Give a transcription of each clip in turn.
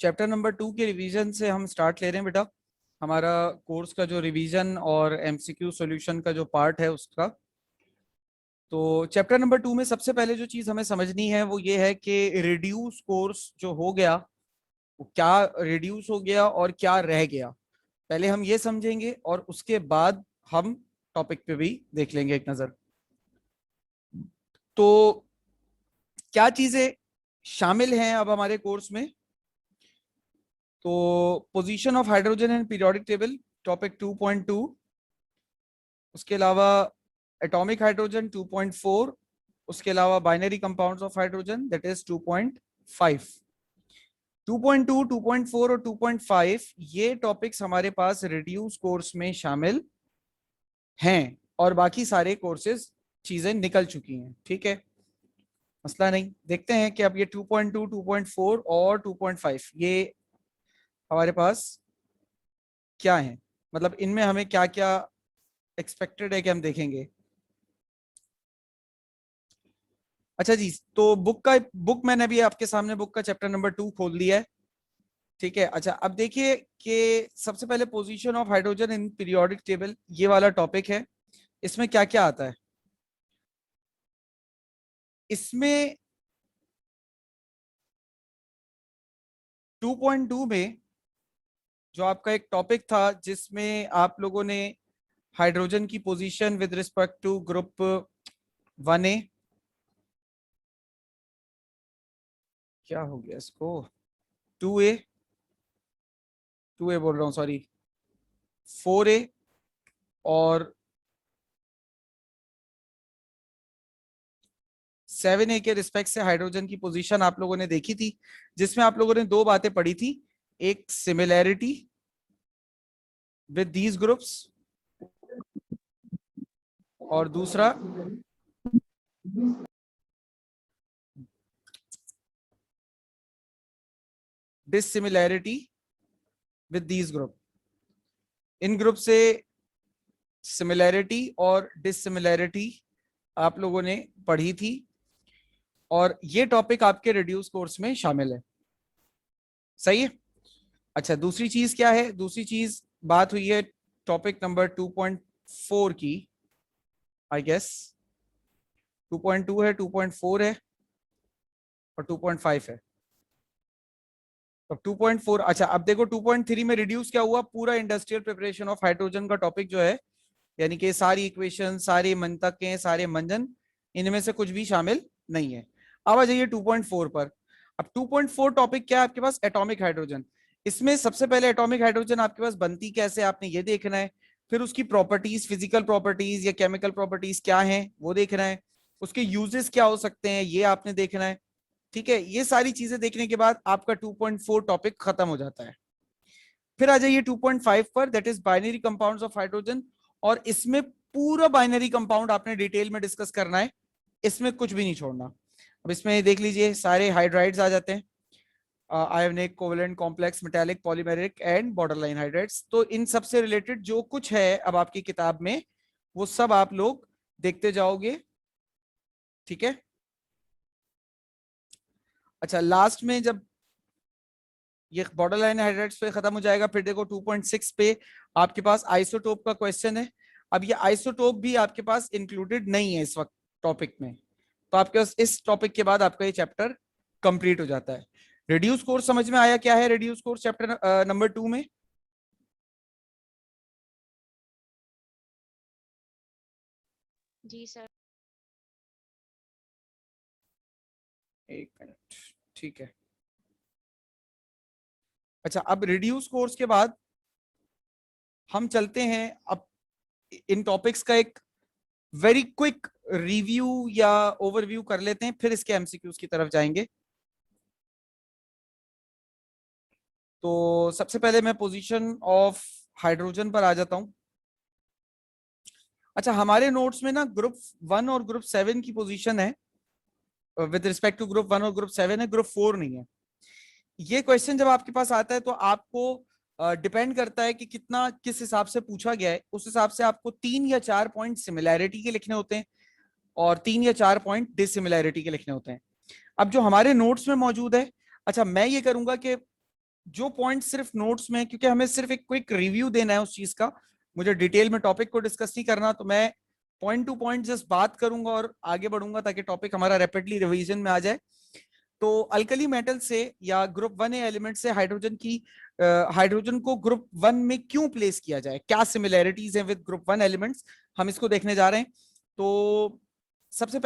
Chapter number 2 के revision से हम स्टार्ट ले रहे हैं बेटा। हमारा कोर्स का जो रिवीजन और एमसीक्यू सॉल्यूशन का जो पार्ट है उसका। तो चैप्टर नंबर 2 में सबसे पहले जो चीज हमें समझनी है वो ये है कि रिड्यूस कोर्स जो हो गया वो क्या रिड्यूस हो गया और क्या रह गया, पहले हम ये समझेंगे और उसके बाद हम टॉपिक पे भी देख लेंगे एक नजर। तो क्या चीजें शामिल हैं अब हमारे कोर्स में? तो position of hydrogen in periodic table topic 2.2, उसके अलावा एटॉमिक हाइड्रोजन 2.4, उसके अलावा binary compounds of hydrogen that is 2.5। 2.2, 2.4 और 2.5 ये टॉपिक्स हमारे पास रिड्यूस कोर्स में शामिल हैं और बाकी सारे कोर्सेज चीजें निकल चुकी हैं। ठीक है, मसला नहीं। देखते हैं कि अब ये 2.2, 2.4 और 2.5 ये हमारे पास क्या है, मतलब इनमें हमें क्या क्या एक्सपेक्टेड है कि हम देखेंगे। अच्छा जी, तो बुक मैंने अभी आपके सामने बुक का चैप्टर नंबर 2 खोल लिया है। ठीक है, अच्छा अब देखिए कि सबसे पहले position of hydrogen in periodic table ये वाला टॉपिक है। इसमें क्या क्या आता है? इसमें 2.2 में जो आपका एक टॉपिक था जिसमें आप लोगों ने हाइड्रोजन की position with respect to group 1A, क्या हो गया इसको, 2A, 2A बोल रहा हूँ सॉरी, 4A और 7A के रिस्पेक्ट से हाइड्रोजन की पोजीशन आप लोगों ने देखी थी, जिसमें आप लोगों ने दो बातें पढ़ी थी। एक सिमिलैरिटी विद दीज ग्रुप्स और दूसरा dissimilarity with these group. In group से सिमिलैरिटी और डिसिमिलैरिटी आप लोगों ने पढ़ी थी और ये टॉपिक आपके रिड्यूस कोर्स में शामिल है। सही है। अच्छा, दूसरी चीज क्या है? दूसरी चीज बात हुई है टॉपिक नंबर 2.4 की। आई गेस 2.2 है, 2.4 है और 2.5 है। अब 2.4, अच्छा अब देखो 2.3 में रिड्यूस क्या हुआ, पूरा इंडस्ट्रियल प्रिपरेशन ऑफ हाइड्रोजन का टॉपिक जो है, यानी कि सारी इक्वेशन, सारे मंतकें, सारे मंजन, इनमें से कुछ भी शामिल नहीं है। अब आ जाइए 2.4 पर। अब 2.4 टॉपिक क्या है आपके पास? Atomic hydrogen. इसमें सबसे पहले एटॉमिक हाइड्रोजन आपके पास बनती कैसे आपने ये देखना है, फिर उसकी प्रॉपर्टीज, फिजिकल प्रॉपर्टीज या केमिकल प्रॉपर्टीज क्या है वो देखना है, उसके यूजेस क्या हो सकते हैं ये आपने देखना है। ठीक है, ये सारी चीजें देखने के बाद आपका 2.4 टॉपिक खत्म हो जाता है। फिर आ जाइए 2.5 पर, that is binary compounds of hydrogen. और इसमें पूरा बाइनरी कंपाउंड आपने डिटेल में डिस्कस करना है, इसमें कुछ भी नहीं छोड़ना। अब इसमें देख लीजिए सारे हाइड्राइड्स आ जाते हैं, ionic, covalent, complex, metallic, polymeric and borderline hydrides. तो इन सब से रिलेटेड जो कुछ है अब आपकी किताब में वो सब आप लोग देखते जाओगे। ठीक है, अच्छा लास्ट में जब ये बॉर्डर लाइन हाइड्राइड्स पे खत्म हो जाएगा, फिर देखो 2.6 पे आपके पास आइसोटोप का क्वेश्चन है। अब ये आइसोटोप भी आपके पास इंक्लूडेड नहीं है इस वक्त टॉपिक में, तो आपके पास इस टॉपिक के बाद आपका ये चैप्टर कंप्लीट हो जाता है। रिड्यूस कोर्स समझ में आया क्या है? रिड्यूस कोर्स चैप्टर नंबर 2 में। जी सर। एक मिनट, ठीक है। अच्छा, अब रिड्यूस कोर्स के बाद हम चलते हैं अब इन टॉपिक्स का एक वेरी क्विक रिव्यू या ओवरव्यू कर लेते हैं, फिर इसके एमसीक्यूज की तरफ जाएंगे। तो सबसे पहले मैं पोजीशन ऑफ हाइड्रोजन पर आ जाता हूं। अच्छा, हमारे नोट्स में ना ग्रुप 1 और ग्रुप 7 की पोजीशन है विद रिस्पेक्ट टू ग्रुप 1 और ग्रुप 7 है, ग्रुप 4 नहीं है। ये क्वेश्चन जब आपके पास आता है तो आपको डिपेंड करता है कि कितना किस हिसाब से पूछा गया है, उस हिसाब से आपको 3 या 4 पॉइंट सिमिलैरिटी के लिखने होते हैं और 3 या 4 पॉइंट डिसिमिलैरिटी के लिखने होते हैं। अब जो हमारे नोट्स में मौजूद है, अच्छा मैं ये करूंगा कि जो पॉइंट सिर्फ नोट्स में, क्योंकि हमें सिर्फ एक क्विक रिव्यू देना है उस चीज का, मुझे डिटेल में टॉपिक को डिस्कस नहीं करना, तो मैं पॉइंट टू पॉइंट जस्ट बात करूंगा और आगे बढ़ूंगा ताकि टॉपिक हमारा रैपिडली रिवीजन में आ जाए। तो अल्कली मेटल से या ग्रुप 1A एलिमेंट से हाइड्रोजन को ग्रुप 1 में क्यों प्लेस किया जाए, क्या सिमिलैरिटीज है विद ग्रुप 1 एलिमेंट्स, हम इसको देखने जा रहे हैं। तो सबसे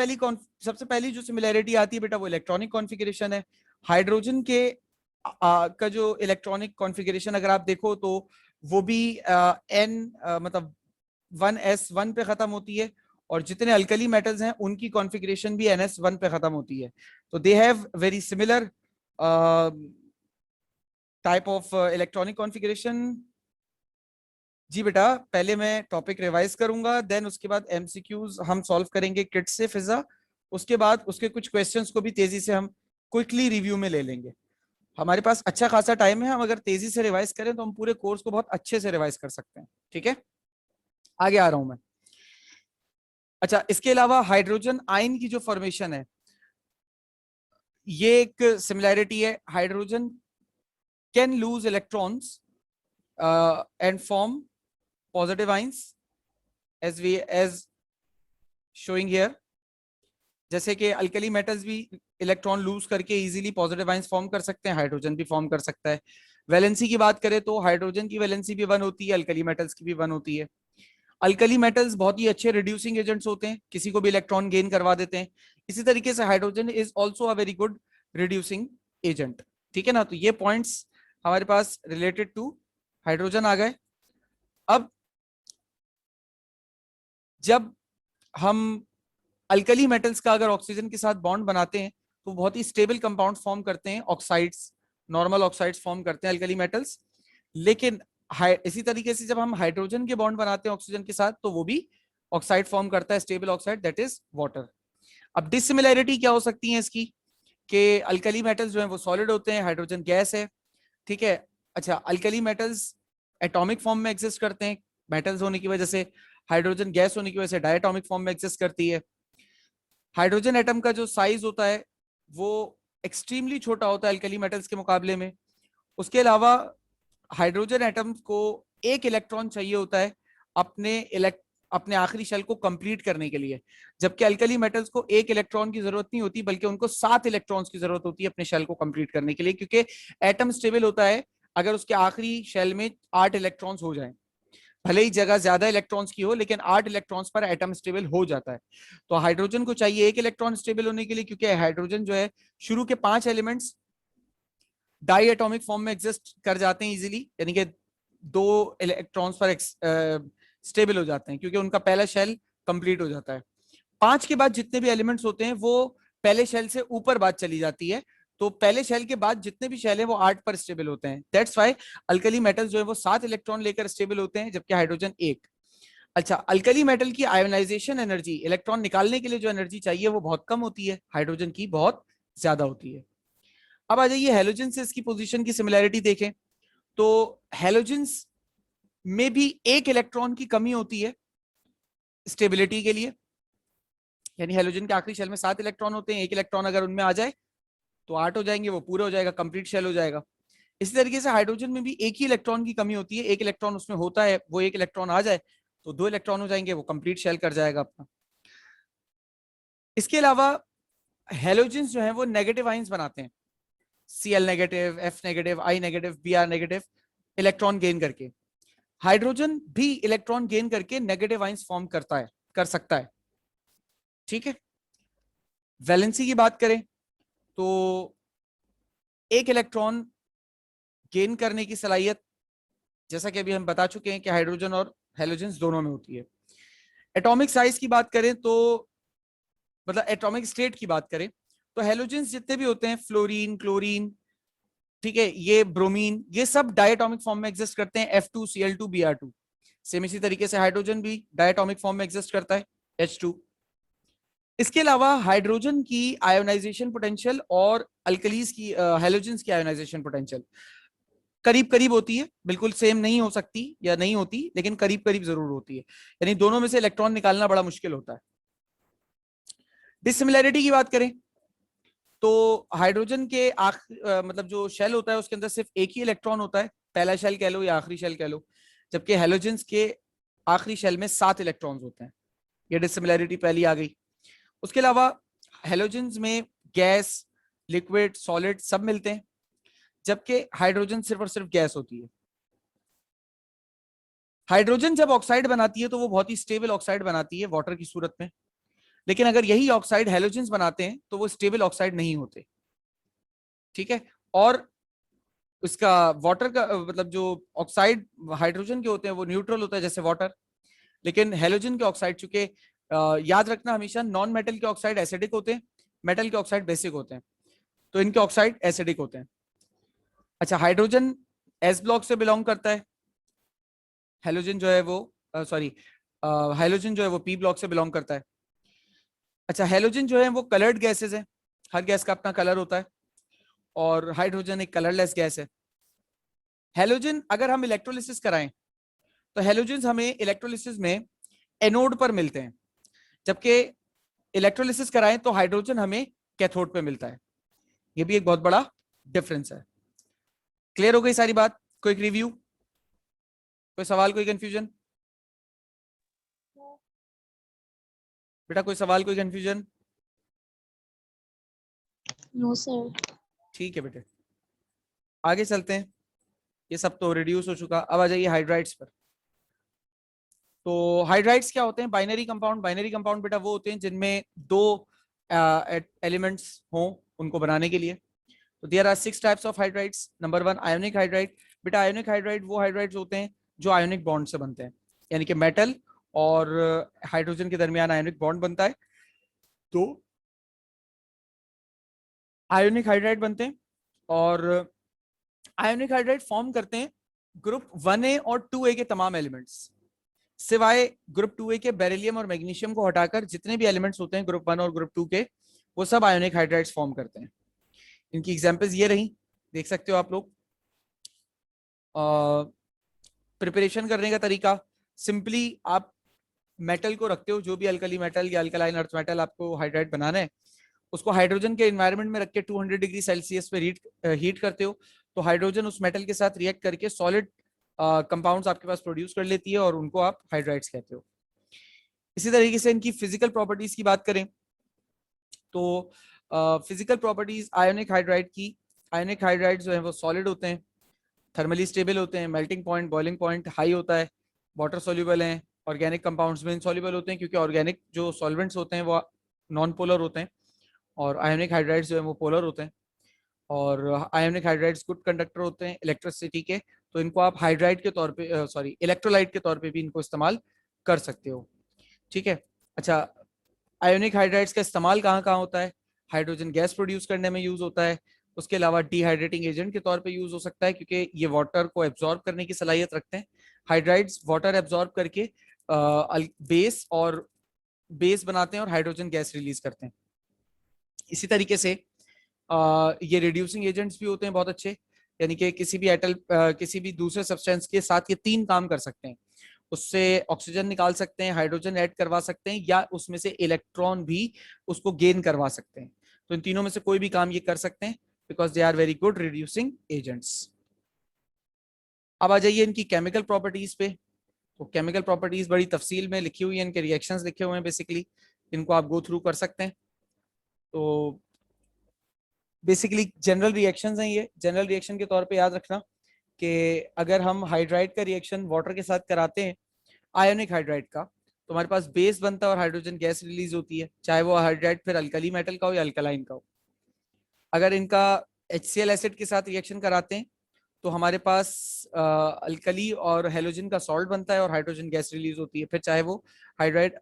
पहली जो सिमिलैरिटी आती है बेटा वो इलेक्ट्रॉनिक कॉन्फ़िगरेशन है। हाइड्रोजन के का जो इलेक्ट्रॉनिक कॉन्फ़िगरेशन अगर आप देखो तो वो भी एन मतलब 1s1 पे खत्म होती है, और जितने अल्कली मेटल्स हैं उनकी कॉन्फ़िगरेशन भी ns1 पे खत्म होती है। तो they have very similar type of electronic configuration. जी बेटा, पहले मैं टॉपिक रिवाइज करूंगा, देन उसके बाद एमसीक्यूज हम सॉल्व करेंगे किट से फिजा, उसके बाद उसके कुछ क्वेश्चंस को भी तेजी से हम क्विकली रिव्यू में ले लेंगे। हमारे पास अच्छा खासा टाइम है, हम अगर तेजी से रिवाइज करें तो हम पूरे कोर्स को बहुत अच्छे से रिवाइज कर सकते हैं। ठीक है, आगे आ रहा हूं मैं। अच्छा, इसके अलावा हाइड्रोजन आयन की जो फॉर्मेशन है, ये एक सिमिलैरिटी है। Hydrogen can lose electrons and form positive ions as showing here. जैसे कि अल्कली मेटल्स भी इलेक्ट्रॉन लूज करके इजीली पॉजिटिव आयंस फॉर्म कर सकते हैं, हाइड्रोजन भी फॉर्म कर सकता है। वैलेंसी की बात करें तो हाइड्रोजन की वैलेंसी भी 1 होती है, अल्कली मेटल्स की भी 1 होती है। अल्कली मेटल्स बहुत ही अच्छे रिड्यूसिंग एजेंट्स होते हैं, किसी को भी इलेक्ट्रॉन गेन करवा देते हैं। इसी तरीके से hydrogen is also a very good reducing agent. ठीक है ना, तो ये पॉइंट्स हमारे पास रिलेटेड टू हाइड्रोजन आ गए। अब जब हम अल्कली मेटल्स का अगर ऑक्सीजन के साथ बॉन्ड बनाते हैं तो बहुत ही स्टेबल कंपाउंड फॉर्म करते हैं, ऑक्साइड्स, नॉर्मल ऑक्साइड्स फॉर्म करते हैं अल्कली मेटल्स। लेकिन इसी तरीके से जब हम हाइड्रोजन के बॉन्ड बनाते हैं ऑक्सीजन के साथ तो वो भी ऑक्साइड फॉर्म करता है, stable oxide, that is water. अब डिसिमिलैरिटी क्या हो सकती है इसकी, कि अल्कली मेटल्स जो है वो सॉलिड होते हैं, हाइड्रोजन गैस है। ठीक है, अच्छा, अल्कली मेटल्स एटॉमिक फॉर्म में एग्जिस्ट करते हैं मेटल्स होने की वजह से, हाइड्रोजन गैस होने की वजह से डायटॉमिक फॉर्म में एग्जिस्ट करती है। हाइड्रोजन एटम का जो साइज होता है वो एक्सट्रीमली छोटा होता है अल्कली मेटल्स के मुकाबले में। उसके अलावा हाइड्रोजन एटम्स को एक इलेक्ट्रॉन चाहिए होता है अपने आखिरी शेल को कंप्लीट करने के लिए, जबकि अल्कली मेटल्स को एक इलेक्ट्रॉन की जरूरत नहीं होती बल्कि उनको 7 इलेक्ट्रॉन्स की जरूरत होती है अपने शेल को कंप्लीट करने के लिए, क्योंकि एटम स्टेबल होता है अगर उसके आखिरी शेल में 8 इलेक्ट्रॉन्स हो जाएं। भले ही जगह ज्यादा इलेक्ट्रॉन्स की हो लेकिन 8 इलेक्ट्रॉन्स पर एटम स्टेबल हो जाता है। तो हाइड्रोजन को चाहिए एक इलेक्ट्रॉन स्टेबल होने के लिए, क्योंकि हाइड्रोजन जो है शुरू के 5 एलिमेंट्स डाई एटॉमिक फॉर्म में एग्जिस्ट कर जाते हैं इजीली, यानी कि 2 इलेक्ट्रॉन्स पर स्टेबल हो जाते हैं क्योंकि उनका पहला शेल कंप्लीट हो जाता है। 5 के बाद जितने भी एलिमेंट्स होते हैं वो पहले शेल से ऊपर बात चली जाती है, तो पहले शेल के बाद जितने भी शेल है वो 8 पर स्टेबल होते हैं। दैट्स व्हाई अल्कली मेटल्स जो है वो 7 इलेक्ट्रॉन लेकर स्टेबल होते हैं जबकि हाइड्रोजन 1। अच्छा, अल्कली मेटल की आयोनाइजेशन एनर्जी, इलेक्ट्रॉन निकालने के लिए जो एनर्जी चाहिए वो बहुत कम होती है, हाइड्रोजन की बहुत ज्यादा होती है। अब आ जाइए हेलोजन से इसकी पोजीशन की सिमिलैरिटी देखें, तो हेलोजेंस में भी एक इलेक्ट्रॉन की कमी होती है स्टेबिलिटी के लिए, यानी हेलोजन के आखिरी शेल में 7 इलेक्ट्रॉन होते हैं, एक इलेक्ट्रॉन अगर उनमें आ जाए तो 8 हो जाएंगे, वो पूरा हो जाएगा, कंप्लीट शेल हो जाएगा। इसी तरीके से हाइड्रोजन में भी एक ही इलेक्ट्रॉन की कमी होती है, एक इलेक्ट्रॉन उसमें होता है, वो एक इलेक्ट्रॉन आ जाए तो 2 इलेक्ट्रॉन हो जाएंगे, वो कंप्लीट शेल कर जाएगा अपना। इसके अलावा हेलोजेंस जो है वो नेगेटिव आयंस बनाते हैं, Cl negative, F negative, I negative, Br negative, electron gain करके। हाइड्रोजन भी इलेक्ट्रॉन गेन करके नेगेटिव आयंस फॉर्म कर सकता है। ठीक है, वैलेंसी की बात करें तो एक इलेक्ट्रॉन गेन करने की सलाहियत, जैसा कि अभी हम बता चुके हैं कि हाइड्रोजन और हेलोजेंस दोनों में होती है। एटॉमिक साइज की बात करें तो मतलब एटॉमिक स्टेट की बात करें तो हेलोजेंस जितने भी होते हैं, फ्लोरीन, क्लोरीन, ठीक है, ये ब्रोमीन, ये सब डायटोमिक फॉर्म में एग्जिस्ट करते हैं, F2Cl2 Br2। सेम इसी तरीके से हाइड्रोजन भी डायटोमिक फॉर्म में एग्जिस्ट करता है, H2। इसके अलावा हाइड्रोजन की आयोनाइजेशन पोटेंशियल और अल्कलीज की हेलोजेंस की आयोनाइजेशन पोटेंशियल करीब करीब होती है, बिल्कुल सेम नहीं हो सकती या नहीं होती लेकिन करीब करीब जरूर होती है, यानी दोनों में से इलेक्ट्रॉन निकालना बड़ा मुश्किल होता है। डिसिमिलैरिटी की बात करें तो हाइड्रोजन के मतलब जो शेल होता है उसके अंदर सिर्फ एक ही इलेक्ट्रॉन होता है, पहला शेल कह लो या आखिरी शेल कह लो, जबकि हेलोजेंस के आखिरी शेल में 7 इलेक्ट्रॉन्स होते हैं। ये डिसिमिलैरिटी पहली आ गई। उसके अलावा हेलोजेंस में गैस, लिक्विड, सॉलिड सब मिलते हैं, जबकि हाइड्रोजन सिर्फ और सिर्फ गैस होती है। हाइड्रोजन जब ऑक्साइड बनाती है तो वो बहुत ही स्टेबल ऑक्साइड बनाती है वाटर की सूरत में, लेकिन अगर यही ऑक्साइड हेलोजेंस बनाते हैं तो वो स्टेबल ऑक्साइड नहीं होते। ठीक है। और उसका वाटर का मतलब जो ऑक्साइड हाइड्रोजन के होते हैं वो न्यूट्रल होता है जैसे वाटर, लेकिन हेलोजन के ऑक्साइड चूंकि याद रखना हमेशा नॉन मेटल के ऑक्साइड एसिडिक होते हैं, मेटल के ऑक्साइड बेसिक होते हैं, तो इनके ऑक्साइड एसिडिक होते हैं। अच्छा, हाइड्रोजन एस ब्लॉक से बिलोंग करता है, हेलोजन जो है वो सॉरी हाइड्रोजन जो है वो पी ब्लॉक से बिलोंग करता है। अच्छा, हेलोजन जो है वो कलर्ड गैसेज है, हर गैस का अपना कलर होता है, और हाइड्रोजन एक कलरलेस गैस है। हेलोजन अगर हम इलेक्ट्रोलिसिस कराएं तो हेलोजन हमें इलेक्ट्रोलिसिस में एनोड पर मिलते हैं, जबकि इलेक्ट्रोलिसिस कराएं तो हाइड्रोजन हमें कैथोड पे मिलता है। ये भी एक बहुत बड़ा डिफरेंस है। क्लियर हो गई सारी बात? कोई रिव्यू, कोई सवाल, कोई कंफ्यूजन? बेटा कोई सवाल, कोई कंफ्यूजन? No sir. ठीक है बेटे, आगे चलते हैं। ये सब तो रिड्यूस हो चुका, अब आ जाइए हाइड्राइड्स पर। तो हाइड्राइड्स क्या होते हैं? Binary compound. बाइनरी कंपाउंड बेटा वो होते हैं जिनमें दो एलिमेंट्स हों उनको बनाने के लिए। तो there are 6 types of hydrides. Number 1 ionic hydride. बेटा आयोनिक हाइड्राइड वो हाइड्राइड्स होते हैं जो आयोनिक बॉन्ड से बनते हैं, यानी कि मेटल और हाइड्रोजन के दरमियान आयोनिक बॉन्ड बनता है तो आयोनिक हाइड्राइड बनते हैं। और आयोनिक हाइड्राइड फॉर्म करते हैं ग्रुप 1A और 2A के तमाम एलिमेंट्स, सिवाय ग्रुप 2A के बेरिलियम और मैग्नीशियम को हटाकर जितने भी एलिमेंट्स होते हैं ग्रुप 1 और ग्रुप 2 के, वो सब आयोनिक हाइड्राइड्स फॉर्म करते हैं। इनकी एग्जांपल्स ये रही, देख सकते हो आप लोग। प्रिपरेशन करने का तरीका सिंपली, आप मेटल को रखते हो, जो भी अल्कली मेटल या अल्कलाइन अर्थ मेटल आपको हाइड्राइड बनाना है, उसको हाइड्रोजन के एनवायरनमेंट में रख के 200 डिग्री सेल्सियस पे हीट करते हो, तो हाइड्रोजन उस मेटल के साथ रिएक्ट करके सॉलिड कंपाउंड्स आपके पास प्रोड्यूस कर लेती है और उनको आप हाइड्राइड्स कहते हो। इसी तरीके से इनकी फिजिकल प्रॉपर्टीज की बात करें तो फिजिकल प्रॉपर्टीज आयोनिक हाइड्राइड की, आयोनिक हाइड्राइड जो है वो सॉलिड होते हैं, थर्मली स्टेबल होते हैं, melting point boiling point high होता है, वाटर सोल्यूबल हैं, ऑर्गेनिक कंपाउंड्स में इनसॉल्युबल होते हैं क्योंकि ऑर्गेनिक जो सॉल्वेंट्स होते हैं वो नॉन पोलर होते हैं, और आयोनिक हाइड्राइड्स जो है वो पोलर होते हैं। और आयोनिक हाइड्राइड्स गुड कंडक्टर होते हैं इलेक्ट्रिसिटी के, तो इनको आप हाइड्राइड के तौर पे सॉरी इलेक्ट्रोलाइट के तौर पे भी इनको इस्तेमाल कर सकते हो। ठीक है। अच्छा, आयोनिक हाइड्राइड्स का इस्तेमाल कहाँ कहाँ होता है? हाइड्रोजन गैस प्रोड्यूस करने में यूज होता है, उसके अलावा डिहाइड्रेटिंग एजेंट के तौर पे यूज हो सकता है क्योंकि ये वाटर को एब्जॉर्ब करने की सलाहियत रखते हैं। हाइड्राइड्स वाटर एब्जॉर्ब करके बेस और बेस बनाते हैं और हाइड्रोजन गैस रिलीज करते हैं। इसी तरीके से ये रिड्यूसिंग एजेंट्स भी होते हैं बहुत अच्छे, यानी कि किसी भी किसी भी दूसरे सब्सटेंस के साथ ये 3 काम कर सकते हैं। उससे ऑक्सीजन निकाल सकते हैं, हाइड्रोजन ऐड करवा सकते हैं, या उसमें से इलेक्ट्रॉन भी उसको गेन करवा सकते हैं। तो इन तीनों में से कोई भी काम ये कर सकते हैं because they are very good reducing agents. अब आ जाइए इनकी केमिकल प्रॉपर्टीज पे। तो केमिकल प्रॉपर्टीज बड़ी तफसील में लिखी हुई है, इनके रिएक्शंस लिखे हुए हैं बेसिकली, इनको आप गो थ्रू कर सकते हैं। तो बेसिकली जनरल रिएक्शंस हैं ये। जनरल रिएक्शन के तौर पे याद रखना कि अगर हम हाइड्राइड का रिएक्शन वाटर के साथ कराते हैं, आयोनिक हाइड्राइड का, तो हमारे पास बेस बनता है और हाइड्रोजन गैस रिलीज होती है, चाहे वो हाइड्राइड फिर अल्कली मेटल का हो या अल्कलाइन का हो। अगर इनका HCl एसिड के साथ रिएक्शन कराते हैं तो हमारे पास अल्कली और हेलोजन का सॉल्ट बनता है और हाइड्रोजन गैस रिलीज होती है, फिर चाहे वो हाइड्राइड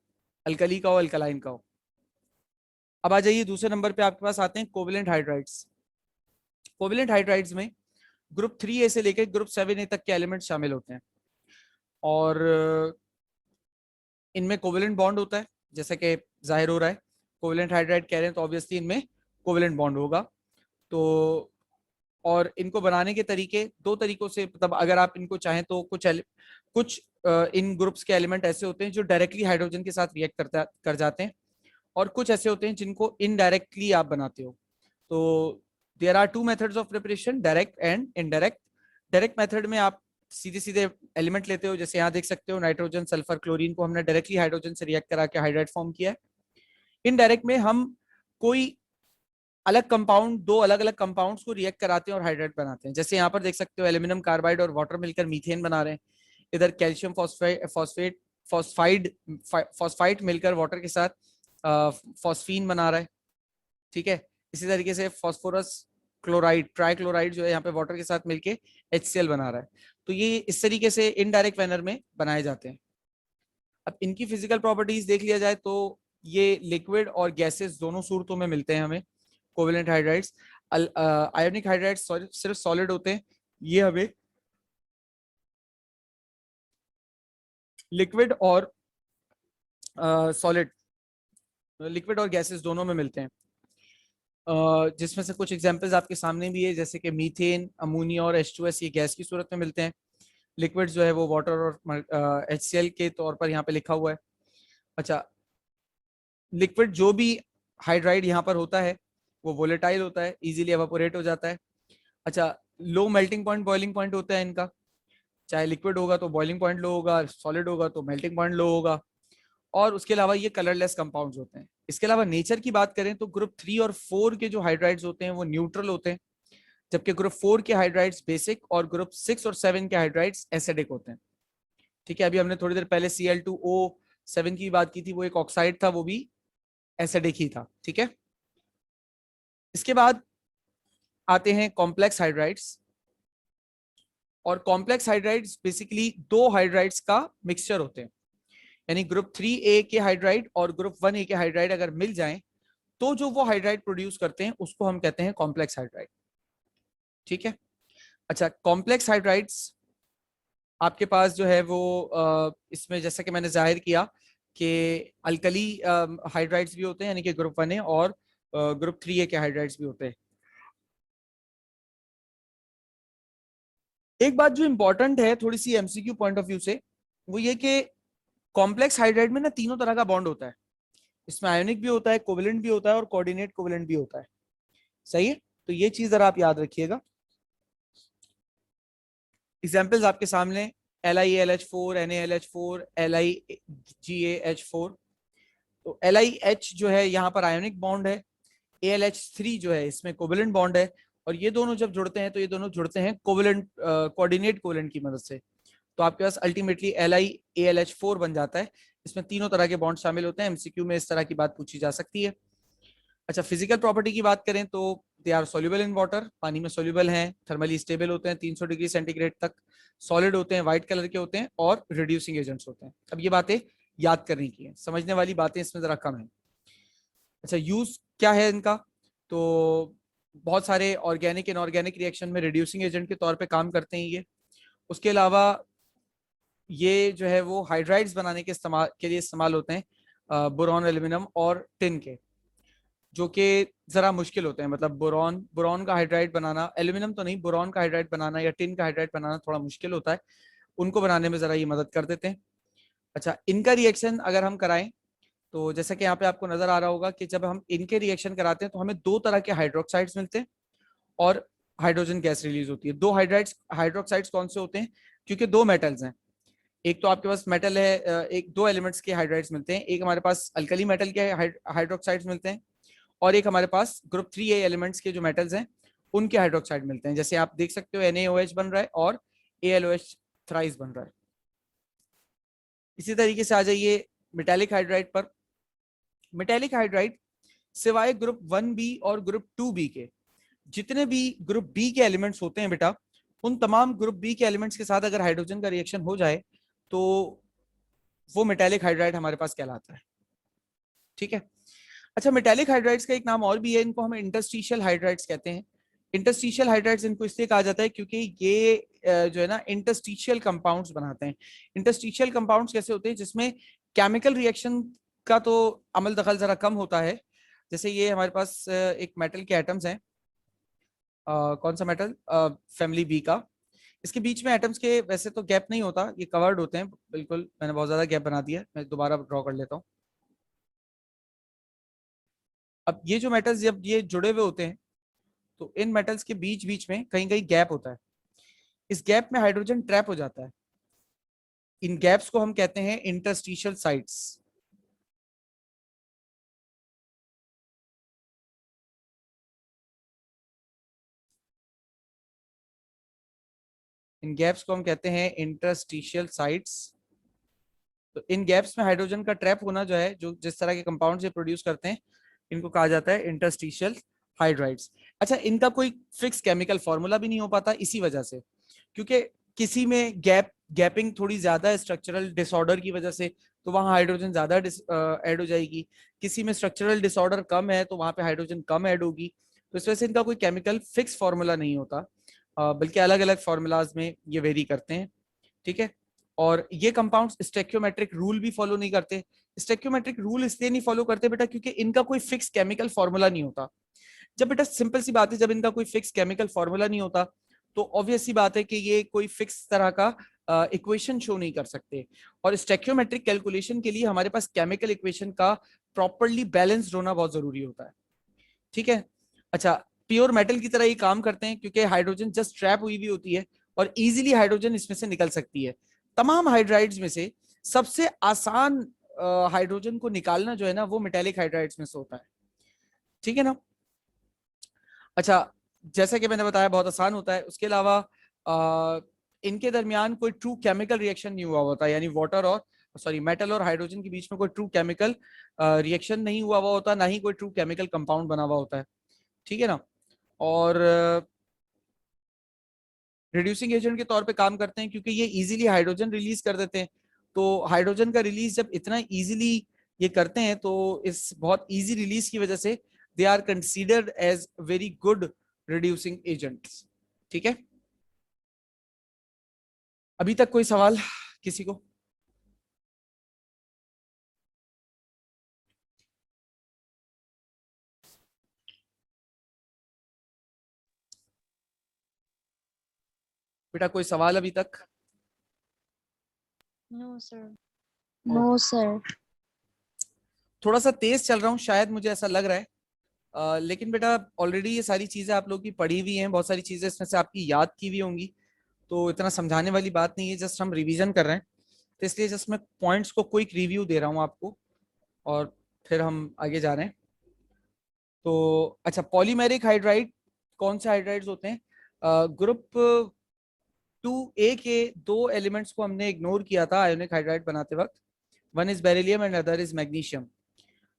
अल्कली का हो अल्कलाइन का हो। अब आ जाइए दूसरे नंबर पे आपके पास आते हैं कोवेलेंट हाइड्राइड्स। कोवेलेंट हाइड्राइड्स में ग्रुप 3A से लेकर ग्रुप 7A तक के एलिमेंट शामिल होते हैं, और इनमें कोवेलेंट बॉन्ड होता है, जैसे कि जाहिर हो रहा है कोवेलेंट हाइड्राइड कह रहे हैं तो ऑब्वियसली इनमें कोवेलेंट बॉन्ड होगा। तो और इनको बनाने के तरीके 2 तरीकों से, मतलब अगर आप इनको चाहें तो कुछ इन ग्रुप्स के एलिमेंट ऐसे होते हैं जो डायरेक्टली हाइड्रोजन के साथ रिएक्ट कर जाते हैं, और कुछ ऐसे होते हैं जिनको इनडायरेक्टली आप बनाते हो। तो there are two methods of preparation, direct and indirect. Direct method में आप सीधे सीधे एलिमेंट लेते हो, जैसे यहाँ देख सकते हो नाइट्रोजन सल्फर क्लोरीन को हमने डायरेक्टली हाइड्रोजन से रिएक्ट करा के हाइड्राइड फॉर्म किया है। इनडायरेक्ट में हम कोई अलग कंपाउंड, दो अलग अलग कंपाउंड्स को रिएक्ट कराते हैं और हाइड्राइड बनाते हैं। जैसे यहाँ पर देख सकते हो एल्यूमिनियम कार्बाइड और वाटर मिलकर मीथेन बना रहे हैं। इधर कैल्शियम फॉस्फाइड मिलकर वाटर के साथ फॉस्फीन बना रहा है। ठीक है, इसी तरीके से फॉस्फोरस क्लोराइड, ट्राइक्लोराइड जो है यहाँ पे वाटर के साथ मिलके HCl बना रहा है। तो ये इस तरीके से इनडायरेक्ट मैनर में बनाए जाते हैं। अब इनकी फिजिकल प्रॉपर्टीज देख लिया जाए तो ये लिक्विड और गैसेस दोनों सूरतों में मिलते हैं हमें। कोवेलेंट हाइड्राइड्स, आयोनिक हाइड्राइड्स सिर्फ सॉलिड होते हैं, ये हमें लिक्विड और सॉलिड, लिक्विड और गैसेस दोनों में मिलते हैं। जिसमें से कुछ एग्जांपल्स आपके सामने भी है, जैसे कि मीथेन, अमोनिया और H2S, ये गैस की सूरत में मिलते हैं। लिक्विड जो है वो वाटर और HCl के तौर पर यहाँ पे लिखा हुआ है। अच्छा, लिक्विड जो भी हाइड्राइड यहाँ पर होता है वो वोलेटाइल होता है, इजीली एवापोरेट हो जाता है। अच्छा, low melting point, boiling point होता है इनका। चाहे लिक्विड होगा तो बॉइलिंग पॉइंट लो होगा, सॉलिड होगा तो मेल्टिंग पॉइंट लो होगा। और उसके अलावा ये कलरलेस कंपाउंड्स होते हैं। इसके अलावा नेचर की बात करें तो ग्रुप 3 और 4 के जो हाइड्राइड्स होते हैं वो न्यूट्रल होते हैं, जबकि ग्रुप 4 के हाइड्राइड्स बेसिक और ग्रुप 6 और 7 के हाइड्राइड्स एसिडिक होते हैं। ठीक है, अभी हमने थोड़ी देर पहले Cl2O7 की बात की थी, वो एक ऑक्साइड था, वो भी एसिडिक ही था। ठीक है, इसके बाद आते हैं कॉम्प्लेक्स हाइड्राइड्स। और कॉम्प्लेक्स हाइड्राइड्स बेसिकली दो हाइड्राइड्स का मिक्सचर होते हैं, यानी ग्रुप 3A के हाइड्राइड और ग्रुप 1A के हाइड्राइड अगर मिल जाएं तो जो वो हाइड्राइड प्रोड्यूस करते हैं उसको हम कहते हैं कॉम्प्लेक्स हाइड्राइड। ठीक है, अच्छा, कॉम्प्लेक्स हाइड्राइड्स आपके पास जो है वो इसमें जैसा कि मैंने जाहिर किया कि अल्कली हाइड्राइड्स भी होते हैं, यानी कि ग्रुप 1A, और ग्रुप 3A के हाइड्राइड्स भी होते हैं। एक बात जो इंपॉर्टेंट है थोड़ी सी MCQ पॉइंट ऑफ व्यू से, वो ये कि कॉम्प्लेक्स हाइड्राइड में ना तीनों तरह का बॉन्ड होता है। इसमें आयोनिक भी होता है, कोवेलेंट भी होता है और कोऑर्डिनेट कोवेलेंट भी होता है। सही है, तो ये चीज जरा आप याद रखिएगा। एग्जाम्पल्स आपके सामने LiAlH4, NaLH4, LiGaH4। तो LiH जो है यहाँ पर आयोनिक बॉन्ड है, AlH3 जो है इसमें कोवेलेंट बॉन्ड है, और ये दोनों जब जुड़ते हैं तो ये दोनों जुड़ते हैं कोवेलेंट, कोऑर्डिनेट कोवेलेंट की मदद से। तो आपके पास अल्टीमेटली LiAlH4 बन जाता है। इसमें तीनों तरह के बॉन्ड शामिल होते हैं। MCQ में इस तरह की बात पूछी जा सकती है। अच्छा, फिजिकल प्रॉपर्टी की बात करें तो they are soluble in water, पानी में सोल्यूबल हैं, थर्मली स्टेबल होते हैं 300 डिग्री सेंटीग्रेड तक, सॉलिड होते हैं, व्हाइट कलर के होते हैं, और रिड्यूसिंग एजेंट्स होते हैं। अब ये बातें याद करने की है, समझने वाली बातें इसमें जरा कम है। अच्छा, यूज क्या है इनका? तो बहुत सारे ऑर्गेनिक इनऑर्गेनिक रिएक्शन में रिड्यूसिंग एजेंट के तौर पे काम करते हैं ये। उसके अलावा ये जो है वो हाइड्राइड्स बनाने के इस्तेमाल के लिए इस्तेमाल होते हैं, बोरॉन, एल्यूमिनियम और टिन के, जो कि जरा मुश्किल होते हैं। मतलब बोरॉन बोरॉन का हाइड्राइड बनाना, एल्यूमिनियम तो नहीं, बोरॉन का हाइड्राइड बनाना या टिन का हाइड्राइड बनाना थोड़ा मुश्किल होता है। उनको बनाने में जरा ये मदद कर देते हैं। अच्छा, इनका रिएक्शन अगर हम कराएं तो जैसा कि यहाँ पे आपको नजर आ रहा होगा कि जब हम इनके रिएक्शन कराते हैं तो हमें दो तरह के हाइड्रोक्साइड्स मिलते हैं और हाइड्रोजन गैस रिलीज होती है। दो हाइड्रोक्साइड्स कौन से होते हैं? क्योंकि दो मेटल्स हैं। एक तो आपके पास मेटल है, एक दो एलिमेंट्स के हाइड्राइड्स मिलते हैं। एक हमारे पास अल्कली मेटल के हाइड्रोक्साइड्स मिलते हैं, और एक हमारे पास ग्रुप 3A एलिमेंट्स के जो मेटल्स हैं उनके हाइड्रोक्साइड मिलते हैं। जैसे आप देख सकते हो NaOH बन रहा है और AlOH थ्राइस बन रहा है। इसी तरीके से आ जाइए मेटेलिक हाइड्राइड पर। मेटेलिक हाइड्राइड सिवाय ग्रुप 1B और ग्रुप 2B के जितने भी ग्रुप बी के एलिमेंट्स होते हैं बेटा, उन तमाम ग्रुप बी के एलिमेंट्स के साथ अगर हाइड्रोजन का रिएक्शन हो जाए तो वो मेटेलिक हाइड्राइड हमारे पास कहलाता है। ठीक है, अच्छा, मेटेलिक हाइड्राइड्स का एक नाम और भी है, इनको हम इंटरस्टिशियल हाइड्राइड्स कहते हैं। इंटरस्टिशियल हाइड्राइड्स इनको इसलिए कहा जाता है क्योंकि ये जो है ना इंटरस्टिशियल कंपाउंड्स बनाते हैं। इंटरस्टिशियल कंपाउंड्स कैसे होते हैं? जिसमें केमिकल रिएक्शन का तो अमल दखल जरा कम होता है। जैसे ये हमारे पास एक मेटल के एटम्स हैं, कौन सा मेटल, फैमिली बी का। इसके बीच में एटम्स के वैसे तो गैप नहीं होता, ये कवर्ड होते हैं बिल्कुल। मैंने बहुत ज्यादा गैप बना दिया, मैं दोबारा ड्रॉ कर लेता हूँ। अब ये जो मेटल्स जब ये जुड़े हुए होते हैं तो इन मेटल्स के बीच बीच में कहीं कहीं गैप होता है, इस गैप में हाइड्रोजन ट्रैप हो जाता है। इन गैप्स को हम कहते हैं इंटरस्टिशियल साइट्स। इन गैप्स को हम कहते हैं इंटरस्टिशियल साइट्स। तो इन गैप्स में हाइड्रोजन का ट्रैप होना जो है, जो जिस तरह के कंपाउंड से प्रोड्यूस करते हैं, इनको कहा जाता है इंटरस्टिशियल हाइड्राइड्स। अच्छा, इनका कोई फिक्स केमिकल फॉर्मूला भी नहीं हो पाता इसी वजह से, क्योंकि किसी में गैपिंग थोड़ी ज्यादा है स्ट्रक्चरल डिसऑर्डर की वजह से, तो वहां हाइड्रोजन ज्यादा ऐड हो जाएगी। किसी में स्ट्रक्चरल डिसऑर्डर कम है तो वहां पे हाइड्रोजन कम ऐड होगी। तो इस वजह से इनका कोई केमिकल फिक्स फॉर्मूला नहीं होता, बल्कि अलग अलग फॉर्मूलाज में ये वेरी करते हैं। ठीक है। और ये कंपाउंड्स स्टेक्योमेट्रिक रूल भी फॉलो नहीं करते। स्टेक्योमेट्रिक रूल इसलिए नहीं फॉलो करते बेटा क्योंकि इनका कोई फिक्स केमिकल फॉर्मूला नहीं होता। जब बेटा सिंपल सी बात है, जब इनका कोई फिक्स केमिकल फॉर्मूला नहीं होता तो ऑब्वियस सी बात है कि ये कोई फिक्स तरह का इक्वेशन शो नहीं कर सकते। और स्टेक्योमेट्रिक कैलकुलेशन के लिए हमारे पास केमिकल इक्वेशन का प्रॉपरली बैलेंस्ड होना बहुत जरूरी होता है। ठीक है। अच्छा, प्योर मेटल की तरह ये काम करते हैं क्योंकि हाइड्रोजन जस्ट ट्रैप हुई भी होती है और इजीली हाइड्रोजन इसमें से निकल सकती है। तमाम हाइड्राइड्स में से सबसे आसान हाइड्रोजन को निकालना जो है ना, वो मेटेलिक हाइड्राइड्स में से होता है। ठीक है ना। अच्छा, जैसा कि मैंने बताया बहुत आसान होता है। उसके अलावा इनके दरमियान कोई ट्रू केमिकल रिएक्शन नहीं हुआ होता, यानी वाटर और मेटल और हाइड्रोजन के बीच में कोई ट्रू केमिकल रिएक्शन नहीं हुआ हुआ होता, ना ही कोई ट्रू केमिकल कंपाउंड बना हुआ होता है। ठीक है ना। और रिड्यूसिंग एजेंट के तौर पे काम करते हैं क्योंकि ये इजीली हाइड्रोजन रिलीज कर देते हैं। तो हाइड्रोजन का रिलीज जब इतना इजीली ये करते हैं तो इस बहुत इजी रिलीज की वजह से they are considered as very good reducing agents. ठीक है। अभी तक कोई सवाल किसी को? बेटा कोई सवाल अभी तक? No, sir. और No, sir. थोड़ा सा तेज चल रहा हूँ शायद, मुझे ऐसा लग रहा है। लेकिन बेटा ऑलरेडी ये सारी चीजें आप लोगों की पढ़ी हुई हैं, बहुत सारी चीजें इसमें से आपकी याद की हुई होंगी, तो इतना समझाने वाली बात नहीं है। जस्ट हम रिवीजन कर रहे हैं, तो इसलिए जस्ट मैं पॉइंट्स को क्विक रिव्यू दे रहा हूँ आपको और फिर हम आगे जा रहे हैं। तो अच्छा, पॉलीमेरिक हाइड्राइड कौन से हाइड्राइड्स होते हैं? ग्रुप 2A के दो एलिमेंट्स को हमने इग्नोर किया था आयोनिक हाइड्राइड बनाते वक्त। One is beryllium and other is magnesium.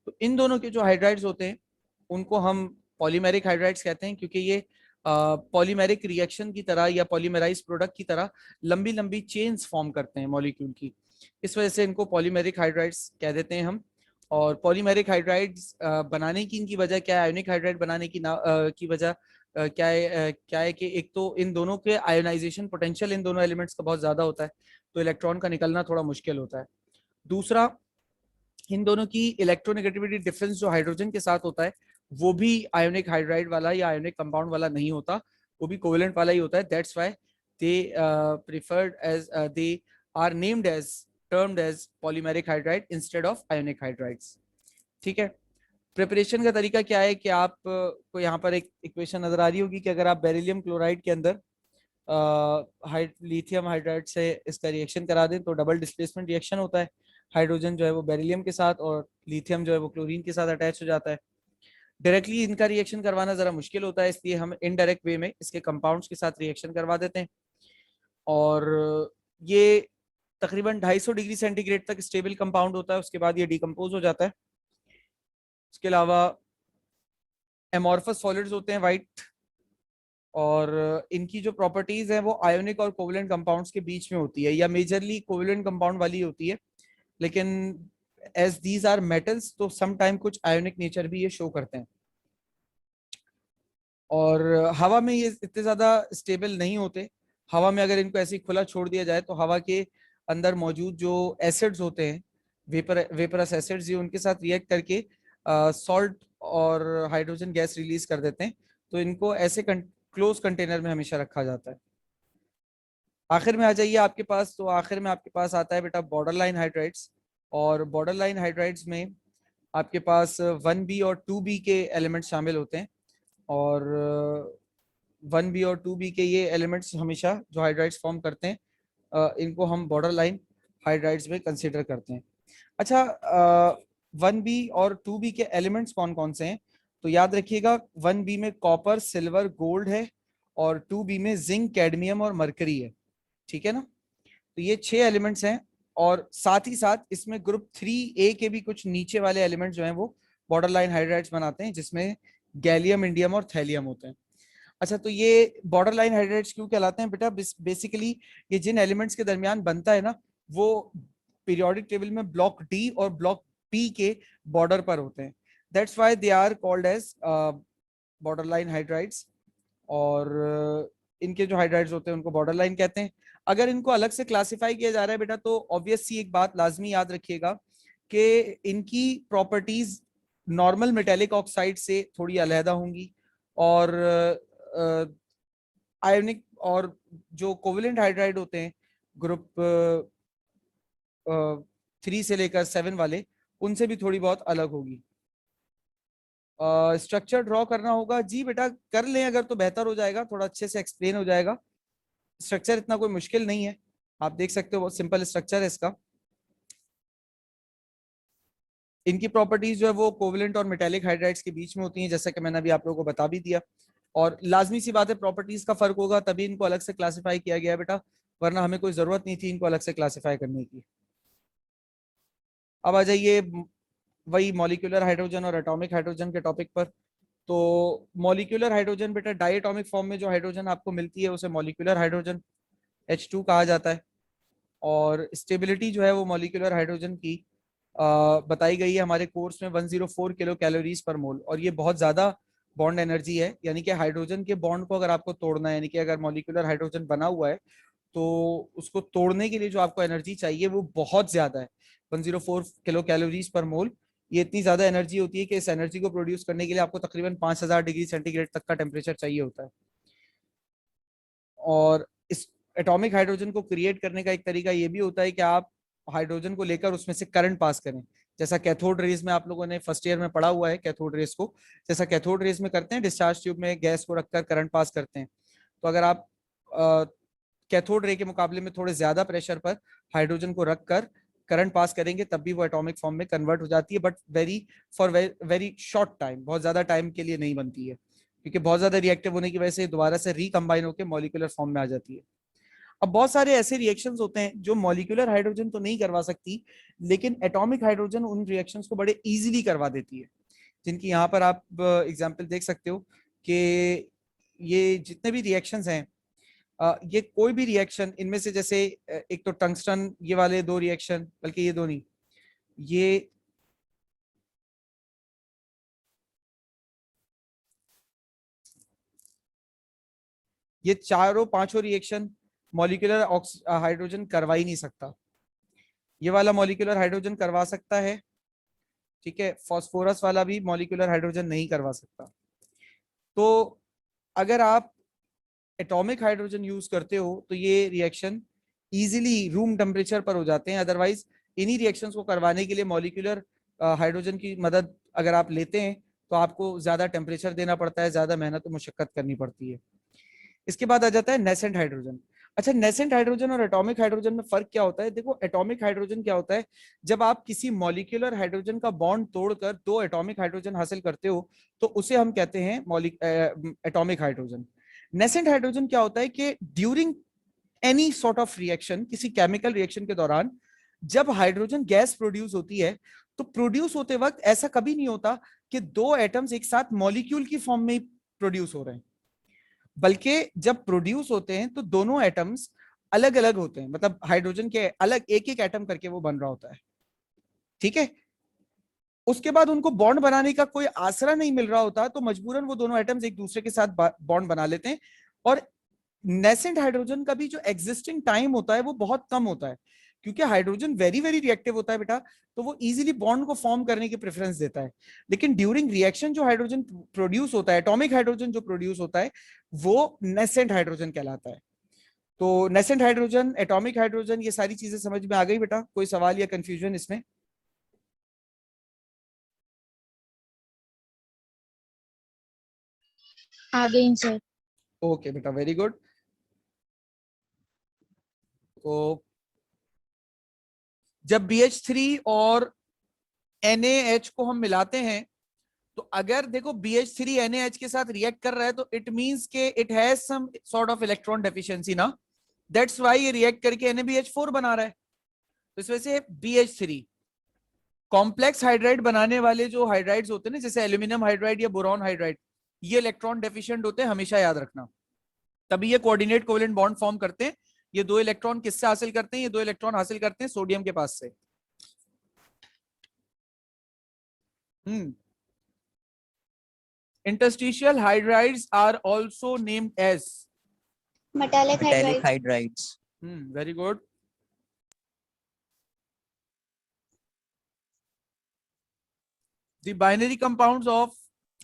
तो इन दोनों के जो हाइड्राइड्स होते हैं उनको हम पॉलीमेरिक हाइड्राइड्स कहते हैं, क्योंकि ये पॉलीमेरिक रिएक्शन की तरह या पॉलीमेराइज प्रोडक्ट की तरह लंबी लंबी चेन्स फॉर्म करते हैं मॉलिक्यूल की। इस वजह से इनको पॉलीमेरिक हाइड्राइड्स कह देते हैं हम। और पॉलीमेरिक हाइड्राइड्स बनाने की इनकी वजह क्या है, आयोनिक हाइड्राइड बनाने की वजह क्या है कि एक तो इन दोनों के आयोनाइजेशन पोटेंशियल इन दोनों एलिमेंट्स का बहुत ज्यादा होता है, तो इलेक्ट्रॉन का निकलना थोड़ा मुश्किल होता है। दूसरा, इन दोनों की इलेक्ट्रोनेगेटिविटी डिफरेंस जो हाइड्रोजन के साथ होता है वो भी आयोनिक हाइड्राइड वाला या आयोनिक कंपाउंड वाला नहीं होता, वो भी कोवेलेंट वाला ही होता है। That's why they preferred as they are named as termed as polymeric hydride instead of ionic hydrides. ठीक है। प्रिपरेशन का तरीका क्या है कि आप को यहाँ पर एक इक्वेशन नजर आ रही होगी कि अगर आप बेरिलियम क्लोराइड के अंदर लिथियम हाइड्राइड से इसका रिएक्शन करा दें तो डबल डिस्प्लेसमेंट रिएक्शन होता है। हाइड्रोजन जो है वो बेरिलियम के साथ और लिथियम जो है वो क्लोरीन के साथ अटैच हो जाता है। डायरेक्टली इनका रिएक्शन करवाना जरा मुश्किल होता है, इसलिए हम इनडायरेक्ट वे में इसके कंपाउंड्स के साथ रिएक्शन करवा देते हैं। और ये तकरीबन 250 डिग्री सेंटीग्रेड तक स्टेबल कंपाउंड होता है, उसके बाद ये डिकम्पोज हो जाता है। इसके अलावा एमॉर्फस सॉलिड्स होते हैं वाइट, और इनकी जो प्रॉपर्टीज हैं वो आयोनिक और कोवेलेंट कंपाउंड्स के बीच में होती है, या मेजरली कोवेलेंट कंपाउंड वाली होती है। लेकिन एज दीज आर मेटल्स तो सम टाइम कुछ आयोनिक नेचर भी ये शो करते हैं। और हवा में ये इतने ज्यादा स्टेबल नहीं होते। हवा में अगर इनको ऐसे ही खुला छोड़ दिया जाए तो हवा के अंदर मौजूद जो एसिड्स होते हैं, वेपरस एसिड्स, ये उनके साथ रिएक्ट करके सॉल्ट और हाइड्रोजन गैस रिलीज कर देते हैं। तो इनको ऐसे क्लोज कंटेनर में हमेशा रखा जाता है। आखिर में आ जाइए आपके पास, तो आखिर में आपके पास आता है बेटा बॉर्डर लाइन हाइड्राइड्स। और बॉर्डर लाइन हाइड्राइड्स में आपके पास 1B और 2B के एलिमेंट शामिल होते हैं। और 1b और 2b के ये एलिमेंट्स हमेशा जो हाइड्राइड्स फॉर्म करते हैं इनको हम बॉर्डर लाइन हाइड्राइड्स में कंसिडर करते हैं। अच्छा, 1b और 2b के एलिमेंट्स कौन कौन से हैं? तो याद रखिएगा, 1b में कॉपर, सिल्वर, गोल्ड है, और 2b में जिंक, कैडमियम और मरकरी है। ठीक है ना? तो ये 6 एलिमेंट्स हैं, और साथ ही साथ इसमें ग्रुप 3a के भी कुछ नीचे वाले एलिमेंट्स जो हैं वो बॉर्डर लाइन हाइड्राइड्स बनाते हैं, जिसमें गैलियम, इंडियम और थैलियम होते हैं। अच्छा, तो ये बॉर्डर लाइन हाइड्राइड्स क्यों कहलाते हैं बेटा? बेसिकली ये जिन एलिमेंट्स के दरमियान बनता है ना, वो पीरियोडिक टेबल में ब्लॉक डी और ब्लॉक पी के बॉर्डर पर होते हैं। That's why they are called as border line hydrides. और इनके जो हाइड्राइड्स होते हैं उनको बॉर्डर लाइन कहते हैं। अगर इनको अलग से क्लासिफाई किया जा रहा है बेटा, तो ऑब्वियस सी एक बात लाजमी याद रखिएगा कि इनकी प्रॉपर्टीज नॉर्मल मेटेलिक ऑक्साइड से थोड़ी अलहदा होंगी, और आयोनिक और जो कोवेलेंट हाइड्राइड होते हैं ग्रुप 3 से लेकर 7 वाले, उनसे भी थोड़ी बहुत अलग होगी। स्ट्रक्चर ड्रॉ करना होगा जी बेटा, कर लें अगर तो बेहतर हो जाएगा, थोड़ा अच्छे से एक्सप्लेन हो जाएगा। स्ट्रक्चर इतना कोई मुश्किल नहीं है, आप देख सकते हो, बहुत सिंपल स्ट्रक्चर है इसका। इनकी प्रॉपर्टीज जो है वो कोवेलेंट और मेटेलिक हाइड्राइड्स के बीच में होती हैं, जैसा कि मैंने अभी आप लोगों को बता भी दिया। और लाजमी सी बात है, प्रॉपर्टीज का फर्क होगा तभी इनको अलग से क्लासिफाई किया गया है बेटा, वरना हमें कोई जरूरत नहीं थी इनको अलग से क्लासिफाई करने की। अब आ जाइए वही मॉलिक्यूलर हाइड्रोजन और एटॉमिक हाइड्रोजन के टॉपिक पर। तो मॉलिक्यूलर हाइड्रोजन बेटा, डायटोमिक फॉर्म में जो हाइड्रोजन आपको मिलती है उसे मॉलिक्यूलर हाइड्रोजन H2 कहा जाता है। और स्टेबिलिटी जो है वो मॉलिक्यूलर हाइड्रोजन की बताई गई है हमारे कोर्स में 104 किलो कैलोरीज पर मोल, और ये बहुत ज्यादा बॉन्ड एनर्जी है। यानी कि हाइड्रोजन के बॉन्ड को अगर आपको तोड़ना है, यानी कि अगर मॉलिक्यूलर हाइड्रोजन बना हुआ है तो उसको तोड़ने के लिए जो आपको एनर्जी चाहिए वो बहुत ज्यादा है, 104 किलो कैलोरीज पर मोल। ये इतनी ज्यादा एनर्जी होती है कि इस एनर्जी को प्रोड्यूस करने के लिए आपको तकरीबन 5000 डिग्री सेंटीग्रेड तक का टेम्परेचर चाहिए होता है। और इस एटॉमिक हाइड्रोजन को क्रिएट करने का एक तरीका ये भी होता है कि आप हाइड्रोजन को लेकर उसमें से करंट पास करें, जैसा कैथोड रेज में आप लोगों ने फर्स्ट ईयर में पढ़ा हुआ है। कैथोड रेज को जैसा कैथोड रेज में करते हैं, डिस्चार्ज ट्यूब में गैस को रखकर करंट पास करते हैं। तो अगर आप कैथोड रे के मुकाबले में थोड़े ज्यादा प्रेशर पर हाइड्रोजन को रखकर करंट पास करेंगे, तब भी वो एटॉमिक फॉर्म में कन्वर्ट हो जाती है, but for very short time, बहुत ज्यादा टाइम के लिए नहीं बनती है, क्योंकि बहुत ज्यादा रिएक्टिव होने की वजह से दोबारा से रिकम्बाइन होकर मॉलिक्यूलर फॉर्म में आ जाती है। अब बहुत सारे ऐसे रिएक्शंस होते हैं जो मॉलिक्यूलर हाइड्रोजन तो नहीं करवा सकती, लेकिन एटॉमिक हाइड्रोजन उन रिएक्शंस को बड़े इजीली करवा देती है, जिनकी यहाँ पर आप एग्जांपल देख सकते हो कि ये जितने भी रिएक्शंस हैं, ये कोई भी रिएक्शन इनमें से, जैसे एक तो टंगस्टन, ये वाले 2 रिएक्शन, बल्कि ये 2 नहीं, ये चारों पांचों रिएक्शन मॉलिक्यूलर हाइड्रोजन करवा ही नहीं सकता। ये वाला मॉलिक्यूलर हाइड्रोजन करवा सकता है, ठीक है, फास्फोरस वाला भी मॉलिक्यूलर हाइड्रोजन नहीं करवा सकता। तो अगर आप एटॉमिक हाइड्रोजन यूज करते हो तो ये रिएक्शन इजीली रूम टेम्परेचर पर हो जाते हैं। अदरवाइज इन्हीं रिएक्शंस को करवाने के लिए मॉलिक्यूलर हाइड्रोजन की मदद अगर आप लेते हैं तो आपको ज्यादा टेम्परेचर देना पड़ता है, ज्यादा मेहनत और मुशक्कत करनी पड़ती है। इसके बाद आ जाता है नेसेंट हाइड्रोजन। अच्छा, नेसेंट हाइड्रोजन और एटॉमिक हाइड्रोजन में फर्क क्या होता है? देखो, एटॉमिक हाइड्रोजन क्या होता है, जब आप किसी मॉलिक्यूलर हाइड्रोजन का बॉन्ड तोड़कर 2 एटॉमिक हाइड्रोजन हासिल करते हो तो उसे हम कहते हैं एटॉमिक हाइड्रोजन। नेसेंट हाइड्रोजन क्या होता है कि during any sort of reaction, किसी केमिकल रिएक्शन के दौरान जब हाइड्रोजन गैस प्रोड्यूस होती है, तो प्रोड्यूस होते वक्त ऐसा कभी नहीं होता कि 2 एटम्स एक साथ मॉलिक्यूल की फॉर्म में प्रोड्यूस हो रहे हैं, बल्कि जब प्रोड्यूस होते हैं तो दोनों एटम्स अलग अलग होते हैं, मतलब हाइड्रोजन के अलग एक एक एटम करके वो बन रहा होता है। ठीक है, उसके बाद उनको बॉन्ड बनाने का कोई आसरा नहीं मिल रहा होता, तो मजबूरन वो दोनों एटम्स एक दूसरे के साथ बॉन्ड बना लेते हैं। और नेसेंट हाइड्रोजन का भी जो एग्जिस्टिंग टाइम होता है वो बहुत कम होता है, क्योंकि हाइड्रोजन वेरी वेरी रिएक्टिव होता है बेटा, तो वो इजीली बॉन्ड को फॉर्म करने की प्रेफरेंस देता है। लेकिन ड्यूरिंग रिएक्शन जो हाइड्रोजन प्रोड्यूस होता है, एटॉमिक हाइड्रोजन जो प्रोड्यूस होता है, वो नेसेंट हाइड्रोजन कहलाता है। तो नेसेंट हाइड्रोजन, एटॉमिक हाइड्रोजन, ये सारी चीजें समझ में आ गई बेटा? कोई सवाल या कंफ्यूजन इसमें? Again, sir. ओके बेटा, वेरी गुड। तो जब BH3 और NaH को हम मिलाते हैं, तो अगर देखो BH3 NaH के साथ रिएक्ट कर रहा है तो इट मींस के it has some sort of electron deficiency ना, दैट्स व्हाई ये रिएक्ट करके NaBH4 बना रहा है। तो इस वजह से BH3 कॉम्प्लेक्स हाइड्राइड बनाने वाले जो हाइड्राइड्स होते हैं ना, जैसे एल्यूमिनियम हाइड्राइड या बोरॉन हाइड्राइड, ये इलेक्ट्रॉन डेफिशिएंट होते हैं, हमेशा याद रखना। तभी ये कोऑर्डिनेट कोवेलेंट बॉन्ड फॉर्म करते हैं। ये दो इलेक्ट्रॉन किससे हासिल करते हैं? ये दो इलेक्ट्रॉन हासिल करते हैं सोडियम के पास से। Interstitial hydrides are also named as Metallic metallic hydrides. hydrides. very good. The binary compounds of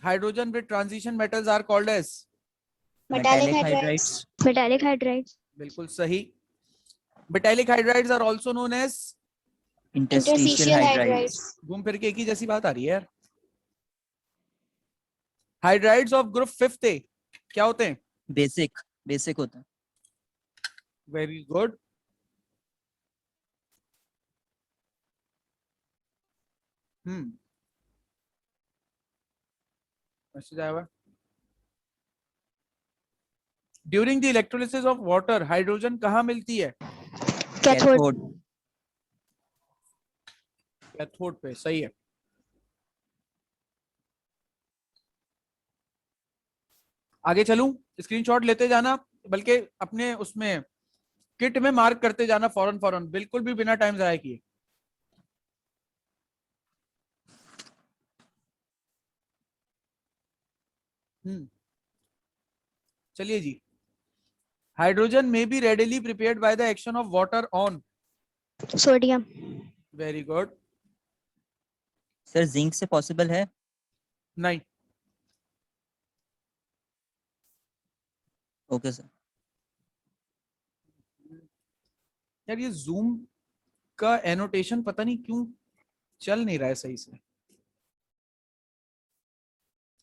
hydrogen with transition metals are called as Metallic hydrides. Metallic hydrides. बिल्कुल सही। Metallic hydrides are also known as Interstitial hydrides. घूम फिर के एक ही जैसी बात आ रही है यार। Hydrides of group 5th A क्या होते हैं? बेसिक होता है। Very good. मैसेज आया हुआ। During the electrolysis of water hydrogen कहाँ मिलती है? Cathode. कैथोड पे, सही है। आगे चलूं? स्क्रीनशॉट लेते जाना, बल्कि अपने उसमें किट में मार्क करते जाना फौरन फौरन, बिल्कुल भी बिना टाइम जाया किए। चलिए जी। हाइड्रोजन में be readily prepared by the action of water on Sodium. Very good. Sir zinc से पॉसिबल है? नहीं। Okay sir. यार ये जूम का एनोटेशन पता नहीं क्यों चल नहीं रहा है सही से।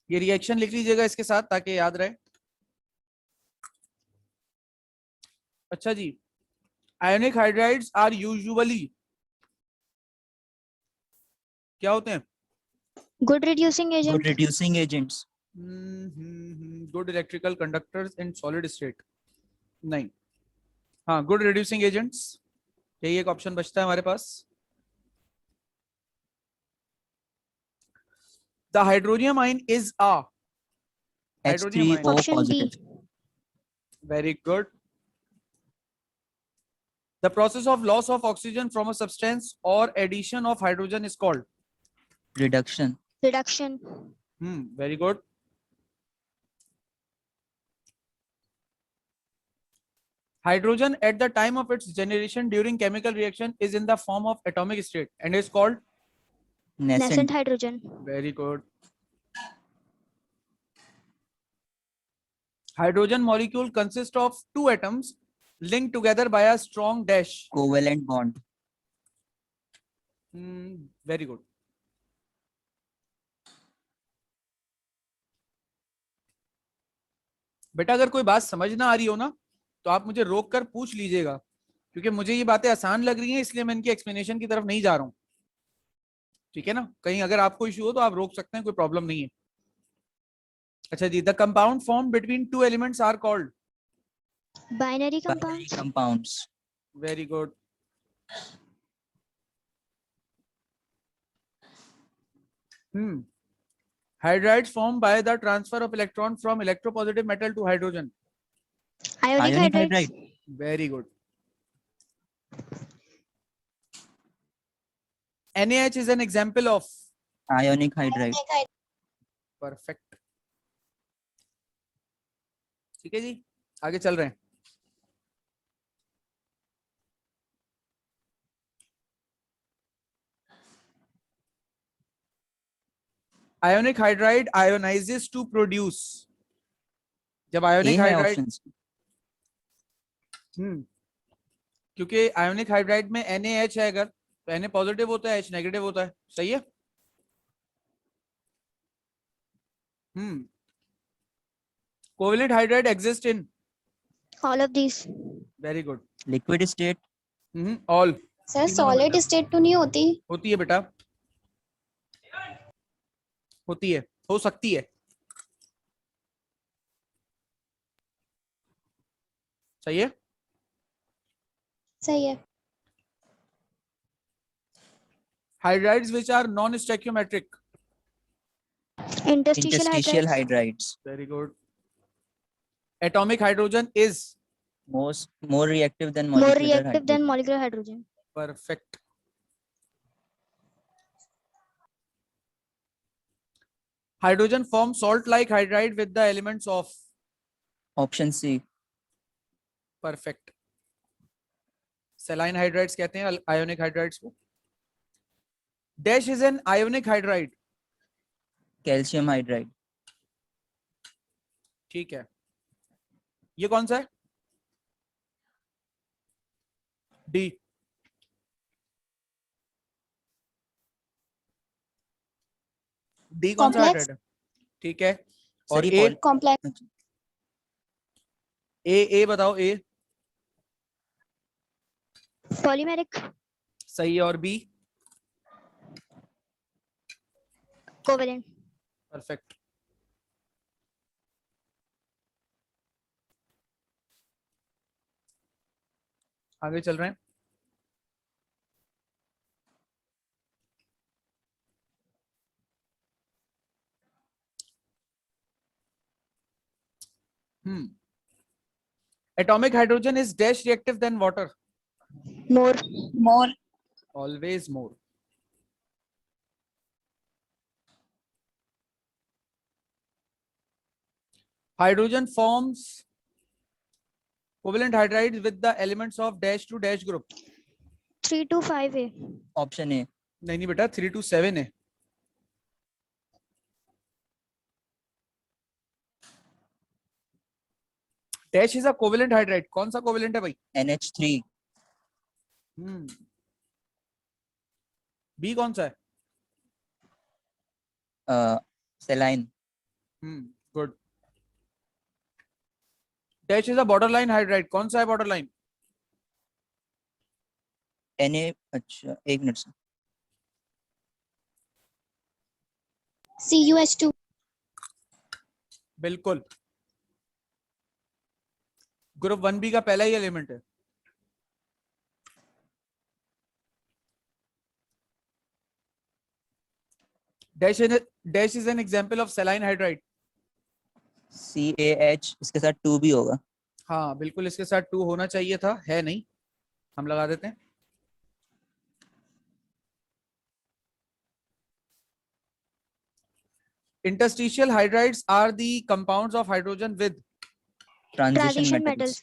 ये रिएक्शन लिख लीजिएगा इसके साथ ताकि याद रहे। अच्छा जी। आयोनिक हाइड्राइड्स आर यूजुअली क्या होते हैं? Good reducing agent. Good reducing agents. Good electrical conductors in solid state नहीं। हाँ, गुड रिड्यूसिंग एजेंट्स, यही एक ऑप्शन बचता है हमारे पास। The hydronium ion is a hydronium ion. H3O Option D. positive. Very good. The process of loss of oxygen from a substance or addition of hydrogen is called Reduction. Reduction. Very good. Hydrogen at the time of its generation during chemical reaction is in the form of atomic state and is called Nascent hydrogen. very good. Hydrogen molecule consists of two atoms linked together by a strong dash. Covalent bond. Very good. बेटा अगर कोई बात समझ ना आ रही हो ना तो आप मुझे रोक कर पूछ लीजिएगा, क्योंकि मुझे ये बातें आसान लग रही हैं इसलिए मैं इनकी एक्सप्लेनेशन की तरफ नहीं जा रहा हूं। ठीक है ना? कहीं अगर आपको इश्यू हो तो आप रोक सकते हैं, कोई प्रॉब्लम नहीं है। अच्छा जी। The compound form between two elements are called Binary Binary compounds. compounds. Very good. Hydrides formed by the transfer of electron from electropositive metal to hydrogen. Ionic Ionic hydrides. hydride. Very good. NaH is an example of Ionic hydride. perfect. ठीक है जी, आगे चल रहे हैं। Ionic hydride ionizes to produce. जब A ionic है hydride options. क्योंकि ionic hydride में NaH है, अगर तो Na पॉजिटिव होता है, H नेगेटिव होता है, सही है। Covalent hydride exist in All of these. very good. Liquid state. All sir तीनों में सॉलिड बेटा। स्टेट तो नहीं होती? होती है बेटा, होती है, हो सकती है। सही है। सही है। Hydrides which are non-stoichiometric. Interstitial Interstitial hydrides. hydrides. Very good. Atomic hydrogen is More reactive than More molecular reactive than hydrogen. molecular hydrogen. perfect. Hydrogen forms salt-like hydride with the elements of Option C. perfect. Saline hydrides कहते हैं ionic hydrides को. Dash is an ionic hydride. Calcium hydride. ठीक है, ये कौन सा है? D. D कौन सा Complex. हाइड्राइड है? ठीक है, और Sorry, ए कॉम्प्लेक्स। ए बताओ, ए Polymeric. सही है, और बी Covalent. परफेक्ट। आगे चल रहे हैं। Atomic hydrogen is dash reactive than water. More. More. Always more. Hydrogen forms covalent hydrides with the elements of dash to dash group. 3 to 5A. Option A. नहीं बेटा, 3 to 7 है। Dash is a covalent hydride. कौन सा covalent है भाई? NH3. B कौन सा है? Saline. Good. Dash is a borderline hydride. कौन सा है बॉर्डरलाइन? Na. अच्छा, एक मिनट से. CuH2। बिल्कुल, ग्रुप 1B का पहला ही एलिमेंट है। Dash is an example of saline hydride. CaH. इसके साथ 2 भी होगा. हाँ बिल्कुल, इसके साथ 2 होना चाहिए था, है नहीं, हम लगा देते हैं। Interstitial hydrides are the compounds of hydrogen with Transition metals.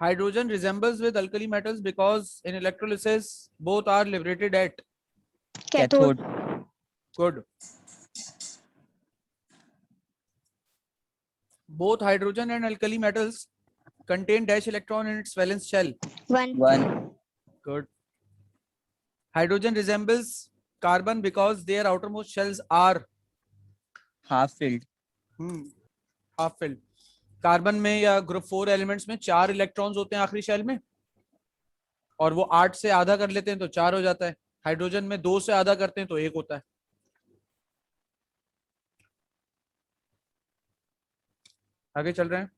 Hydrogen resembles with alkali metals because in electrolysis both are liberated at Cathode. good. Both hydrogen and alkali metals contain dash electron in its valence shell. 1. 1. Good. Hydrogen resembles carbon because their outermost shells are Half filled. half filled. Carbon में या group 4 elements में 4 electrons होते हैं आखिरी shell में, और वो 8 से आधा कर लेते हैं तो 4 हो जाता है। हाइड्रोजन में 2 से आधा करते हैं तो 1 होता है। आगे चल रहे हैं।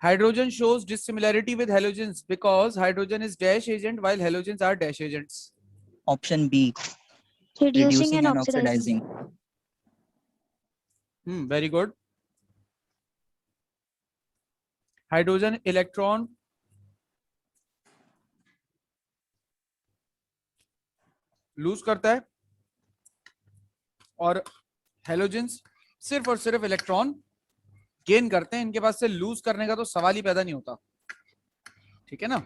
Hydrogen shows dissimilarity with halogens because hydrogen is dash agent while halogens are dash agents. Option B. Reducing and oxidizing. Very good. Hydrogen electron lose करता है और हेलोजेंस सिर्फ और सिर्फ इलेक्ट्रॉन गेन करते हैं। इनके पास से लूज करने का तो सवाल ही पैदा नहीं होता, ठीक है ना।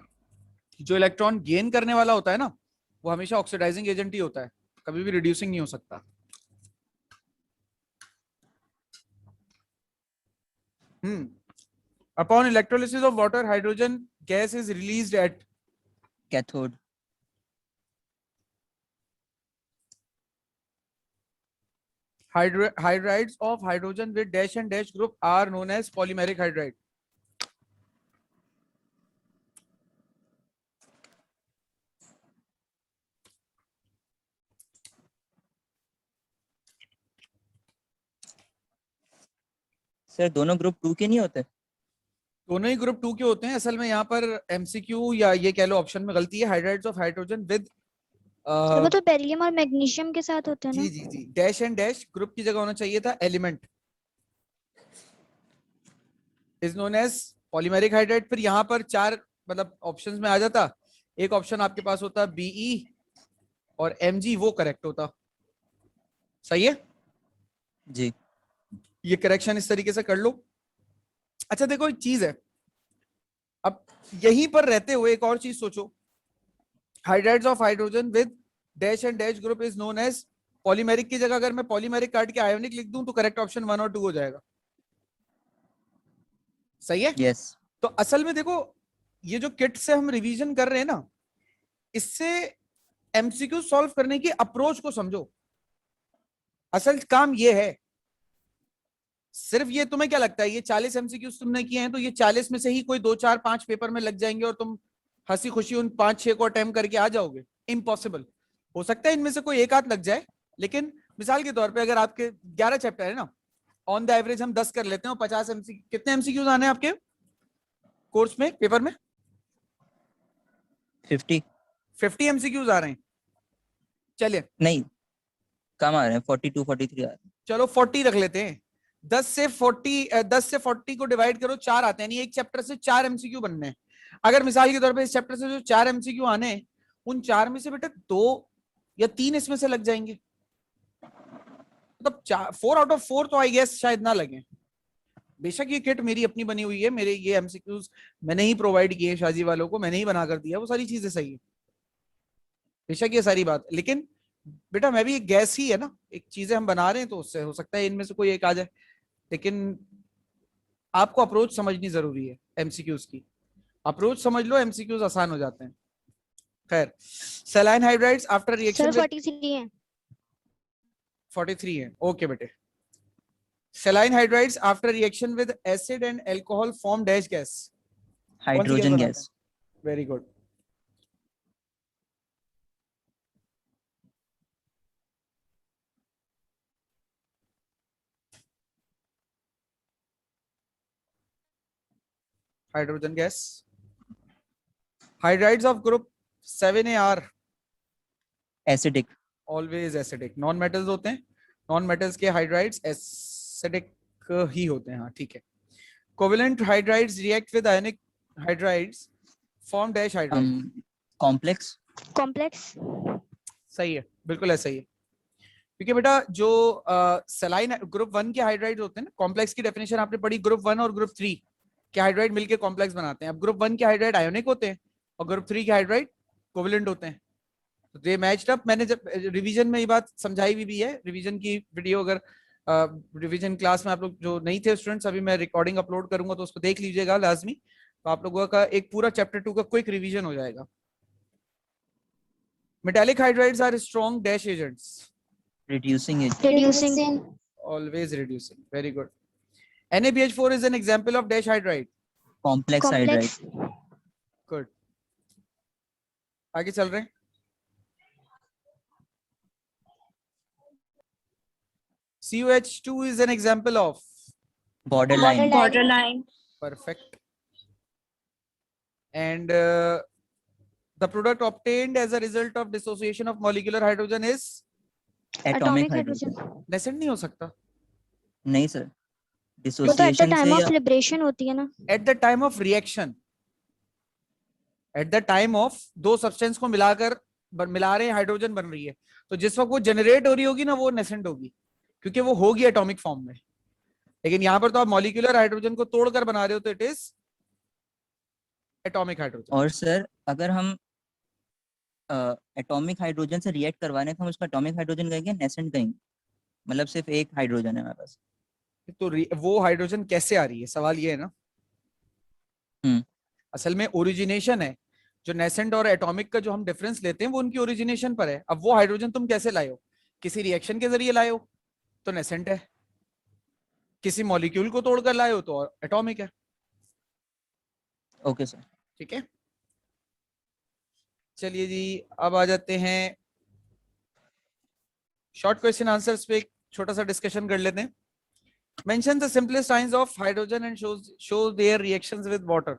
जो इलेक्ट्रॉन गेन करने वाला होता है ना, वो हमेशा ऑक्सीडाइजिंग एजेंट ही होता है, कभी भी रिड्यूसिंग नहीं हो सकता। Upon electrolysis of water, hydrogen gas is released at cathode. Hydrides of hydrogen with dash and dash group are known as polymeric hydride. Sir दोनों ग्रुप 2 के नहीं होते? दोनों ही ग्रुप 2 के होते हैं। असल में यहाँ पर एमसीक्यू या ये कह लो ऑप्शन में गलती है। हाइड्राइड्स ऑफ हाइड्रोजन विद वो तो बेरिलियम और मैग्नीशियम के साथ होते हैं ना। जी जी जी, डैश एंड डैश ग्रुप की जगह होना चाहिए था element, is known as polymeric hydride. फिर यहाँ पर 4 मतलब ऑप्शंस में आ जाता। एक ऑप्शन आपके पास होता बीई और एमजी, वो करेक्ट होता। सही है जी। ये करेक्शन इस तरीके से कर लो। अच्छा देखो एक चीज है, अब यहीं पर रहते हुए एक और चीज सोचो। Hydrides of hydrogen with dash and dash group is known as polymeric की जगह अगर मैं पॉलीमेरिक काट के आयोनिक लिख दूं तो करेक्ट ऑप्शन 1 और 2 हो जाएगा। सही है। यस। तो असल में देखो ये जो किट से हम रिवीजन कर रहे हैं ना, इससे एमसीक्यू सॉल्व करने की अप्रोच को समझो। असल काम ये है, सिर्फ ये तुम्हें क्या लगता है ये 40 एमसीक्यूज तुमने किए हैं तो ये 40 में से ही कोई 2 4 5 पेपर में लग जाएंगे और तुम हंसी खुशी उन 5 6 को अटेम्प्ट करके आ जाओगे? इम्पॉसिबल। हो सकता है इनमें से कोई एक आध लग जाए, लेकिन मिसाल के तौर पे अगर आपके 11 चैप्टर है ना, ऑन द एवरेज हम 10 कर लेते हैं और 50 एमसीक्यू, कितने एमसीक्यूज आने हैं आपके कोर्स में पेपर में? 50 एमसीक्यूज आ रहे हैं। चलिए नहीं कम आ रहे हैं, 42 43 आ रहे हैं। चलो 40 रख लेते हैं। 10 से 40 को डिवाइड करो, 4 आते हैं, यानी एक चैप्टर से 4 एमसीक्यू बनने हैं। अगर मिसाल के तौर पे इस चैप्टर से जो 4 एमसीक्यू आने हैं, उन 4 में से बेटा 2 या 3 इसमें से लग जाएंगे। मतलब 4 आउट ऑफ 4 तो आई गेस शायद ना लगे। बेशक ये किट मेरी अपनी बनी हुई है, मेरे ये एमसीक्यूज मैंने ही प्रोवाइड किए शाजी वालों को, मैंने ही बना कर दिया, वो सारी चीजें सही है बेशक ये सारी बात, लेकिन बेटा मैं भी एक गैस ही है ना, एक चीजें हम बना रहे हैं तो उससे हो सकता है इनमें से कोई एक आ जाए। लेकिन आपको अप्रोच समझनी जरूरी है एमसीक्यूज की। अप्रोच समझ लो, एमसीक्यूज आसान हो जाते हैं। खैर, saline hydrides after reaction sir 43 है। 43 है, ओके बेटे। Saline hydrides after reaction with acid and alcohol form dash gas. Hydrogen gas. Very good. Hydrogen gas. Hydrides of group 7A are acidic. always acidic. Non metals होते हैं, non metals के hydrides acidic ही होते हैं। हाँ ठीक है। Covalent hydrides react with ionic hydrides form dash hydride. Complex. Complex. सही है, बिल्कुल ऐसा ही है। क्योंकि बेटा जो सलाइन ग्रुप 1 के हाइड्राइड होते हैं ना, कॉम्प्लेक्स की डेफिनेशन आपने पढ़ी, ग्रुप 1 और ग्रुप 3 के हाइड्राइड मिलके कॉम्प्लेक्स बनाते हैं। अब ग्रुप 1 के हाइड्राइड आयोनिक होते हैं और ग्रुप 3 के हाइड्राइड कोवेलेंट होते हैं, तो दे मैच्ड अप। मैंने जब रिवीजन में ये बात समझाई भी है, रिवीजन की वीडियो अगर रिवीजन क्लास में आप लोग जो नहीं थे स्टूडेंट्स, अभी मैं रिकॉर्डिंग अपलोड करूंगा तो उसको देख लीजिएगा लाजमी, तो आप लोगों का एक पूरा चैप्टर 2 का क्विक रिवीजन हो जाएगा। Metallic hydrides are strong dash agents. reducing it। Reducing. Always reducing. Very good. NaBH4 is an example of dash hydride. Complex hydride. Complex. Good. आगे चल रहे हैं। COH2 is an example of borderline. Borderline. perfect. And the product obtained as a result of dissociation of molecular hydrogen is atomic hydrogen. nascent नहीं हो सकता। नहीं sir, वो तो एट द डिसोसिएशन टाइम से ऑफ या लिबरेशन होती है ना। At the time of reaction, at the time of दो सब्सटेंस को मिलाकर मिला रहे हैं, हाइड्रोजन बन रही है, तो जिस वक्त वो जनरेट हो रही होगी ना वो नेसेंट होगी, क्योंकि वो होगी एटॉमिक फॉर्म में। लेकिन यहाँ पर तो आप मॉलिक्यूलर हाइड्रोजन को तोड़कर बना रहे हो तो इट इज एटॉमिक हाइड्रोजन। और सर अगर हम एटॉमिक हाइड्रोजन से रिएक्ट करवाने तो हम उसका एटॉमिक हाइड्रोजन कहेंगे नेसेंट कहेंगे, मतलब सिर्फ एक हाइड्रोजन है हमारे पास। तो वो हाइड्रोजन कैसे आ रही है, सवाल ये है ना। असल में ओरिजिनेशन है, जो नेसेंट और एटॉमिक का जो हम डिफरेंस लेते हैं वो उनकी ओरिजिनेशन पर है। अब वो हाइड्रोजन तुम कैसे लाए हो, किसी रिएक्शन के जरिए लाए हो तो नेसेंट है, किसी मॉलिक्यूल को तोड़कर लाए हो तो एटॉमिक है। Okay sir. ठीक है, चलिए जी अब आ जाते हैं शॉर्ट क्वेश्चन आंसर्स पे, एक छोटा सा डिस्कशन कर लेते हैं। Mention the simplest ions of hydrogen and shows there reactions with water.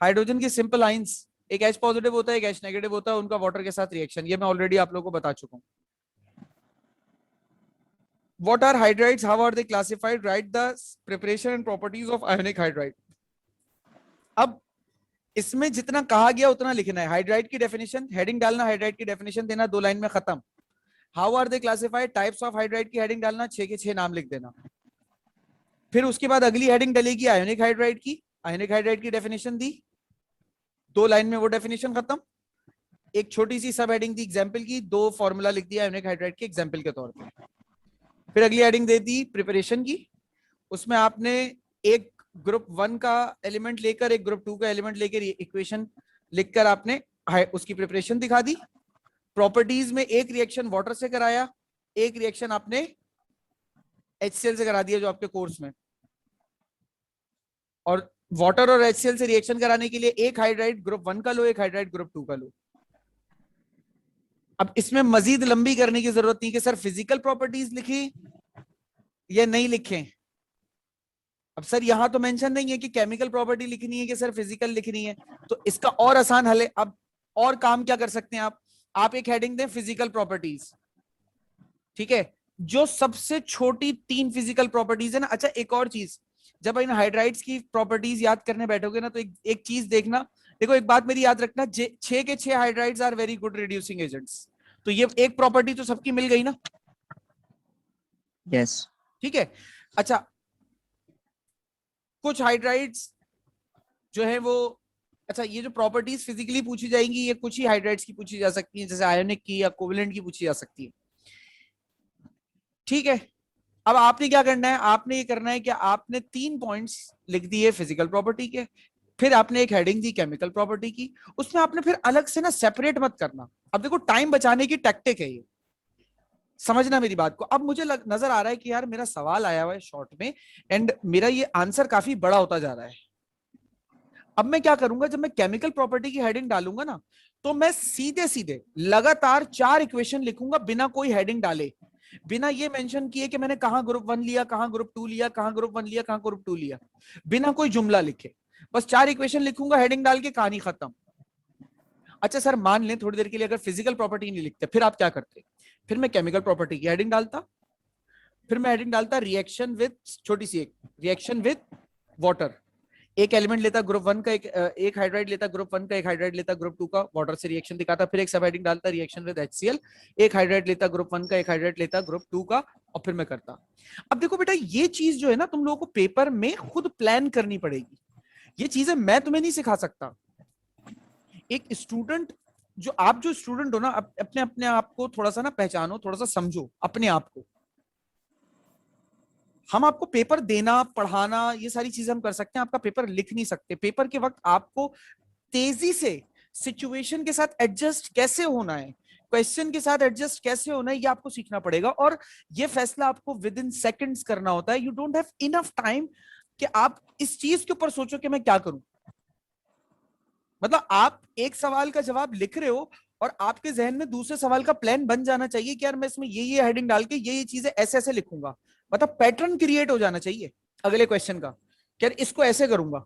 Hydrogen की सिंपल आयंस, एक H पॉजिटिव होता है, एक H नेगेटिव होता है, उनका वाटर के साथ रिएक्शन, ये मैं ऑलरेडी आप लोगों को बता चुका हूं। What are hydrides? How are they classified? Write the preparation and properties of ionic hydride. अब इसमें जितना कहा गया उतना लिखना है। हाइड्राइड की डेफिनेशन, हेडिंग डालना, हाइड्राइड की डेफिनेशन देना, 2 लाइन में खत्म। How are they classified, types of hydride की हेडिंग डालना, 6 के 6 नाम लिख देना। फिर उसके बाद अगली हेडिंग डलेगी आयोनिक हाइड्राइड की, आयोनिक हाइड्राइड की डेफिनेशन दी, 2 लाइन में वो डेफिनेशन खत्म। एक छोटी सी सब हेडिंग दी एग्जाम्पल की, 2 फॉर्मूला लिख दिया आयोनिक हाइड्राइड के एग्जाम्पल के तौर पर। फिर अगली हेडिंग दे दी प्रिपरेशन की, उसमें आपने एक ग्रुप 1 का एलिमेंट लेकर एक ग्रुप 2 का एलिमेंट लेकर इक्वेशन लिखकर आपने उसकी प्रिपरेशन दिखा दी। प्रॉपर्टीज में एक रिएक्शन वाटर से कराया, एक रिएक्शन आपने HCl से करा दिया जो आपके कोर्स में। और वाटर और HCl से रिएक्शन कराने के लिए एक हाइड्राइड ग्रुप 1 का लो, एक हाइड्राइड ग्रुप 2 का लो। अब इसमें मजीद लंबी करने की जरूरत नहीं कि सर फिजिकल प्रॉपर्टीज लिखी या नहीं लिखें। अब सर यहां तो मेंशन नहीं है कि केमिकल प्रॉपर्टी लिखनी है कि सर फिजिकल लिखनी है, तो इसका और आसान हल है। अब और काम क्या कर सकते हैं आप एक हेडिंग दें फिजिकल प्रॉपर्टीज, ठीक है, जो सबसे छोटी 3 फिजिकल प्रॉपर्टीज है ना। अच्छा एक और चीज, जब इन हाइड्राइड्स की प्रॉपर्टीज याद करने बैठोगे ना तो एक चीज देखना, देखो एक बात मेरी याद रखना, 6 के 6 hydrides are very good reducing agents. तो ये एक प्रॉपर्टी तो सबकी मिल गई ना। यस ठीक है। अच्छा कुछ हाइड्राइड्स जो है वो, अच्छा ये जो प्रॉपर्टीज फिजिकली पूछी जाएंगी ये कुछ ही हाइड्राइड्स की पूछी जा सकती है, जैसे आयोनिक की या कोवेलेंट की पूछी जा सकती है। ठीक है, अब आपने क्या करना है, आपने ये करना है कि आपने 3 पॉइंट्स लिख दिए फिजिकल प्रॉपर्टी के, फिर आपने एक हेडिंग दी केमिकल प्रॉपर्टी की, उसमें आपने फिर अलग से ना सेपरेट मत करना। अब देखो टाइम बचाने की टैक्टिक है ये, समझना मेरी बात को। अब मुझे नजर आ रहा है कि यार मेरा सवाल आया हुआ है शॉर्ट में एंड मेरा ये आंसर काफी बड़ा होता जा रहा है। अब मैं क्या करूंगा, जब मैं केमिकल प्रॉपर्टी की हेडिंग डालूंगा ना तो मैं सीधे सीधे लगातार 4 इक्वेशन लिखूंगा बिना कोई हेडिंग डाले, बिना ये मेंशन किए कि मैंने कहां ग्रुप 1 लिया, कहां ग्रुप 2 लिया, कहां ग्रुप 1 लिया, कहां ग्रुप 2 लिया, बिना कोई जुमला लिखे बस 4 इक्वेशन लिखूंगा, हेडिंग डाल के कहानी खत्म। अच्छा सर मान लें थोड़ी देर के लिए अगर फिजिकल प्रॉपर्टी नहीं लिखते, फिर आप क्या करते, फिर मैं केमिकल प्रॉपर्टी की हेडिंग डालता, फिर मैं हेडिंग डालता रिएक्शन विद, छोटी सी एक रिएक्शन विद वाटर, एक एलिमेंट लेता ग्रुप 1 का, एक हाइड्राइड लेता ग्रुप 1 का, एक हाइड्राइड लेता ग्रुप 2 का, वाटर से रिएक्शन दिखाता, फिर एक सब हेडिंग डालता रिएक्शन विद HCl, एक हाइड्राइड लेता ग्रुप 1 का, एक हाइड्राइड लेता ग्रुप 2 का, और फिर मैं करता। अब देखो बेटा ये चीज जो है ना तुम लोगों को पेपर में खुद प्लान करनी पड़ेगी, ये चीजें मैं तुम्हें नहीं सिखा सकता। एक स्टूडेंट जो स्टूडेंट हो ना, अपने अपने आप को थोड़ा सा ना पहचानो, थोड़ा सा समझो अपने आप को। हम आपको पेपर देना, पढ़ाना, ये सारी चीजें हम कर सकते हैं, आपका पेपर लिख नहीं सकते। पेपर के वक्त आपको तेजी से सिचुएशन के साथ एडजस्ट कैसे होना है, क्वेश्चन के साथ एडजस्ट कैसे होना है, ये आपको सीखना पड़ेगा। और ये फैसला आपको विद इन सेकेंड्स करना होता है। You don't have enough time कि आप इस चीज के ऊपर सोचो कि मैं क्या करूं। मतलब आप एक सवाल का जवाब लिख रहे हो और आपके जहन में दूसरे सवाल का प्लान बन जाना चाहिए कि यार मैं इसमें ये हेडिंग डाल के ये चीजें ऐसे ऐसे लिखूंगा। मतलब पैटर्न क्रिएट हो जाना चाहिए अगले क्वेश्चन का, यार इसको ऐसे करूंगा।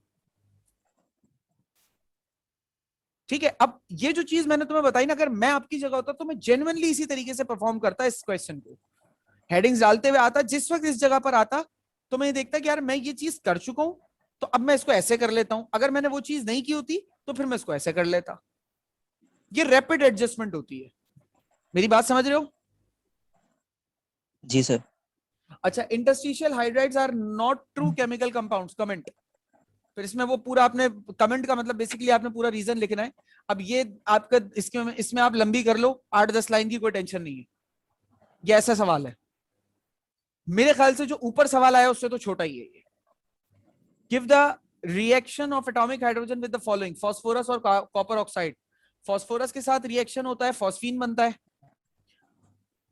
ठीक है, अब ये जो चीज मैंने तुम्हें बताई ना, अगर मैं आपकी जगह होता तो मैं जेन्युइनली इसी तरीके से परफॉर्म करता इस क्वेश्चन को, हेडिंग्स डालते हुए आता, जिस वक्त इस जगह पर आता तो मैं देखता कि यार मैं ये चीज कर चुका हूं तो अब मैं इसको ऐसे कर लेता हूं, अगर मैंने वो चीज नहीं की होती तो फिर मैं इसको ऐसे कर लेता। ये रैपिड एडजस्टमेंट होती है, मेरी बात समझ रहे हो? जी सर। अच्छा, interstitial hydrides are not true chemical compounds, comment. फिर इसमें वो पूरा आपने कमेंट का मतलब बेसिकली आपने पूरा रीजन लिखना है। अब ये आपका इसमें आप लंबी कर लो, 8-10 लाइन की, कोई टेंशन नहीं है, ये ऐसा सवाल है। मेरे ख्याल से जो ऊपर सवाल आया उससे तो छोटा ही है ये। Give the reaction of atomic hydrogen with the following, phosphorus और कॉपर ऑक्साइड। फास्फोरस के साथ रिएक्शन होता है, फॉस्फीन बनता है,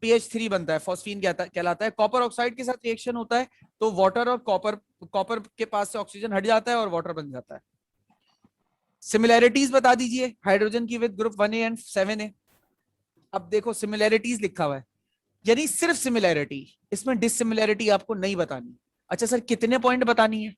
PH3 बनता है, फॉस्फीन कहलाता है। कॉपर ऑक्साइड के साथ रिएक्शन होता है तो वाटर और कॉपर के पास से ऑक्सीजन हट जाता है और वाटर बन जाता है। सिमिलैरिटीज बता दीजिए हाइड्रोजन की with group 1A and 7A। अब देखो सिमिलैरिटीज लिखा हुआ है, यानी सिर्फ सिमिलैरिटी, इसमें डिसिमिलैरिटी आपको नहीं बतानी। अच्छा सर कितने पॉइंट बतानी है,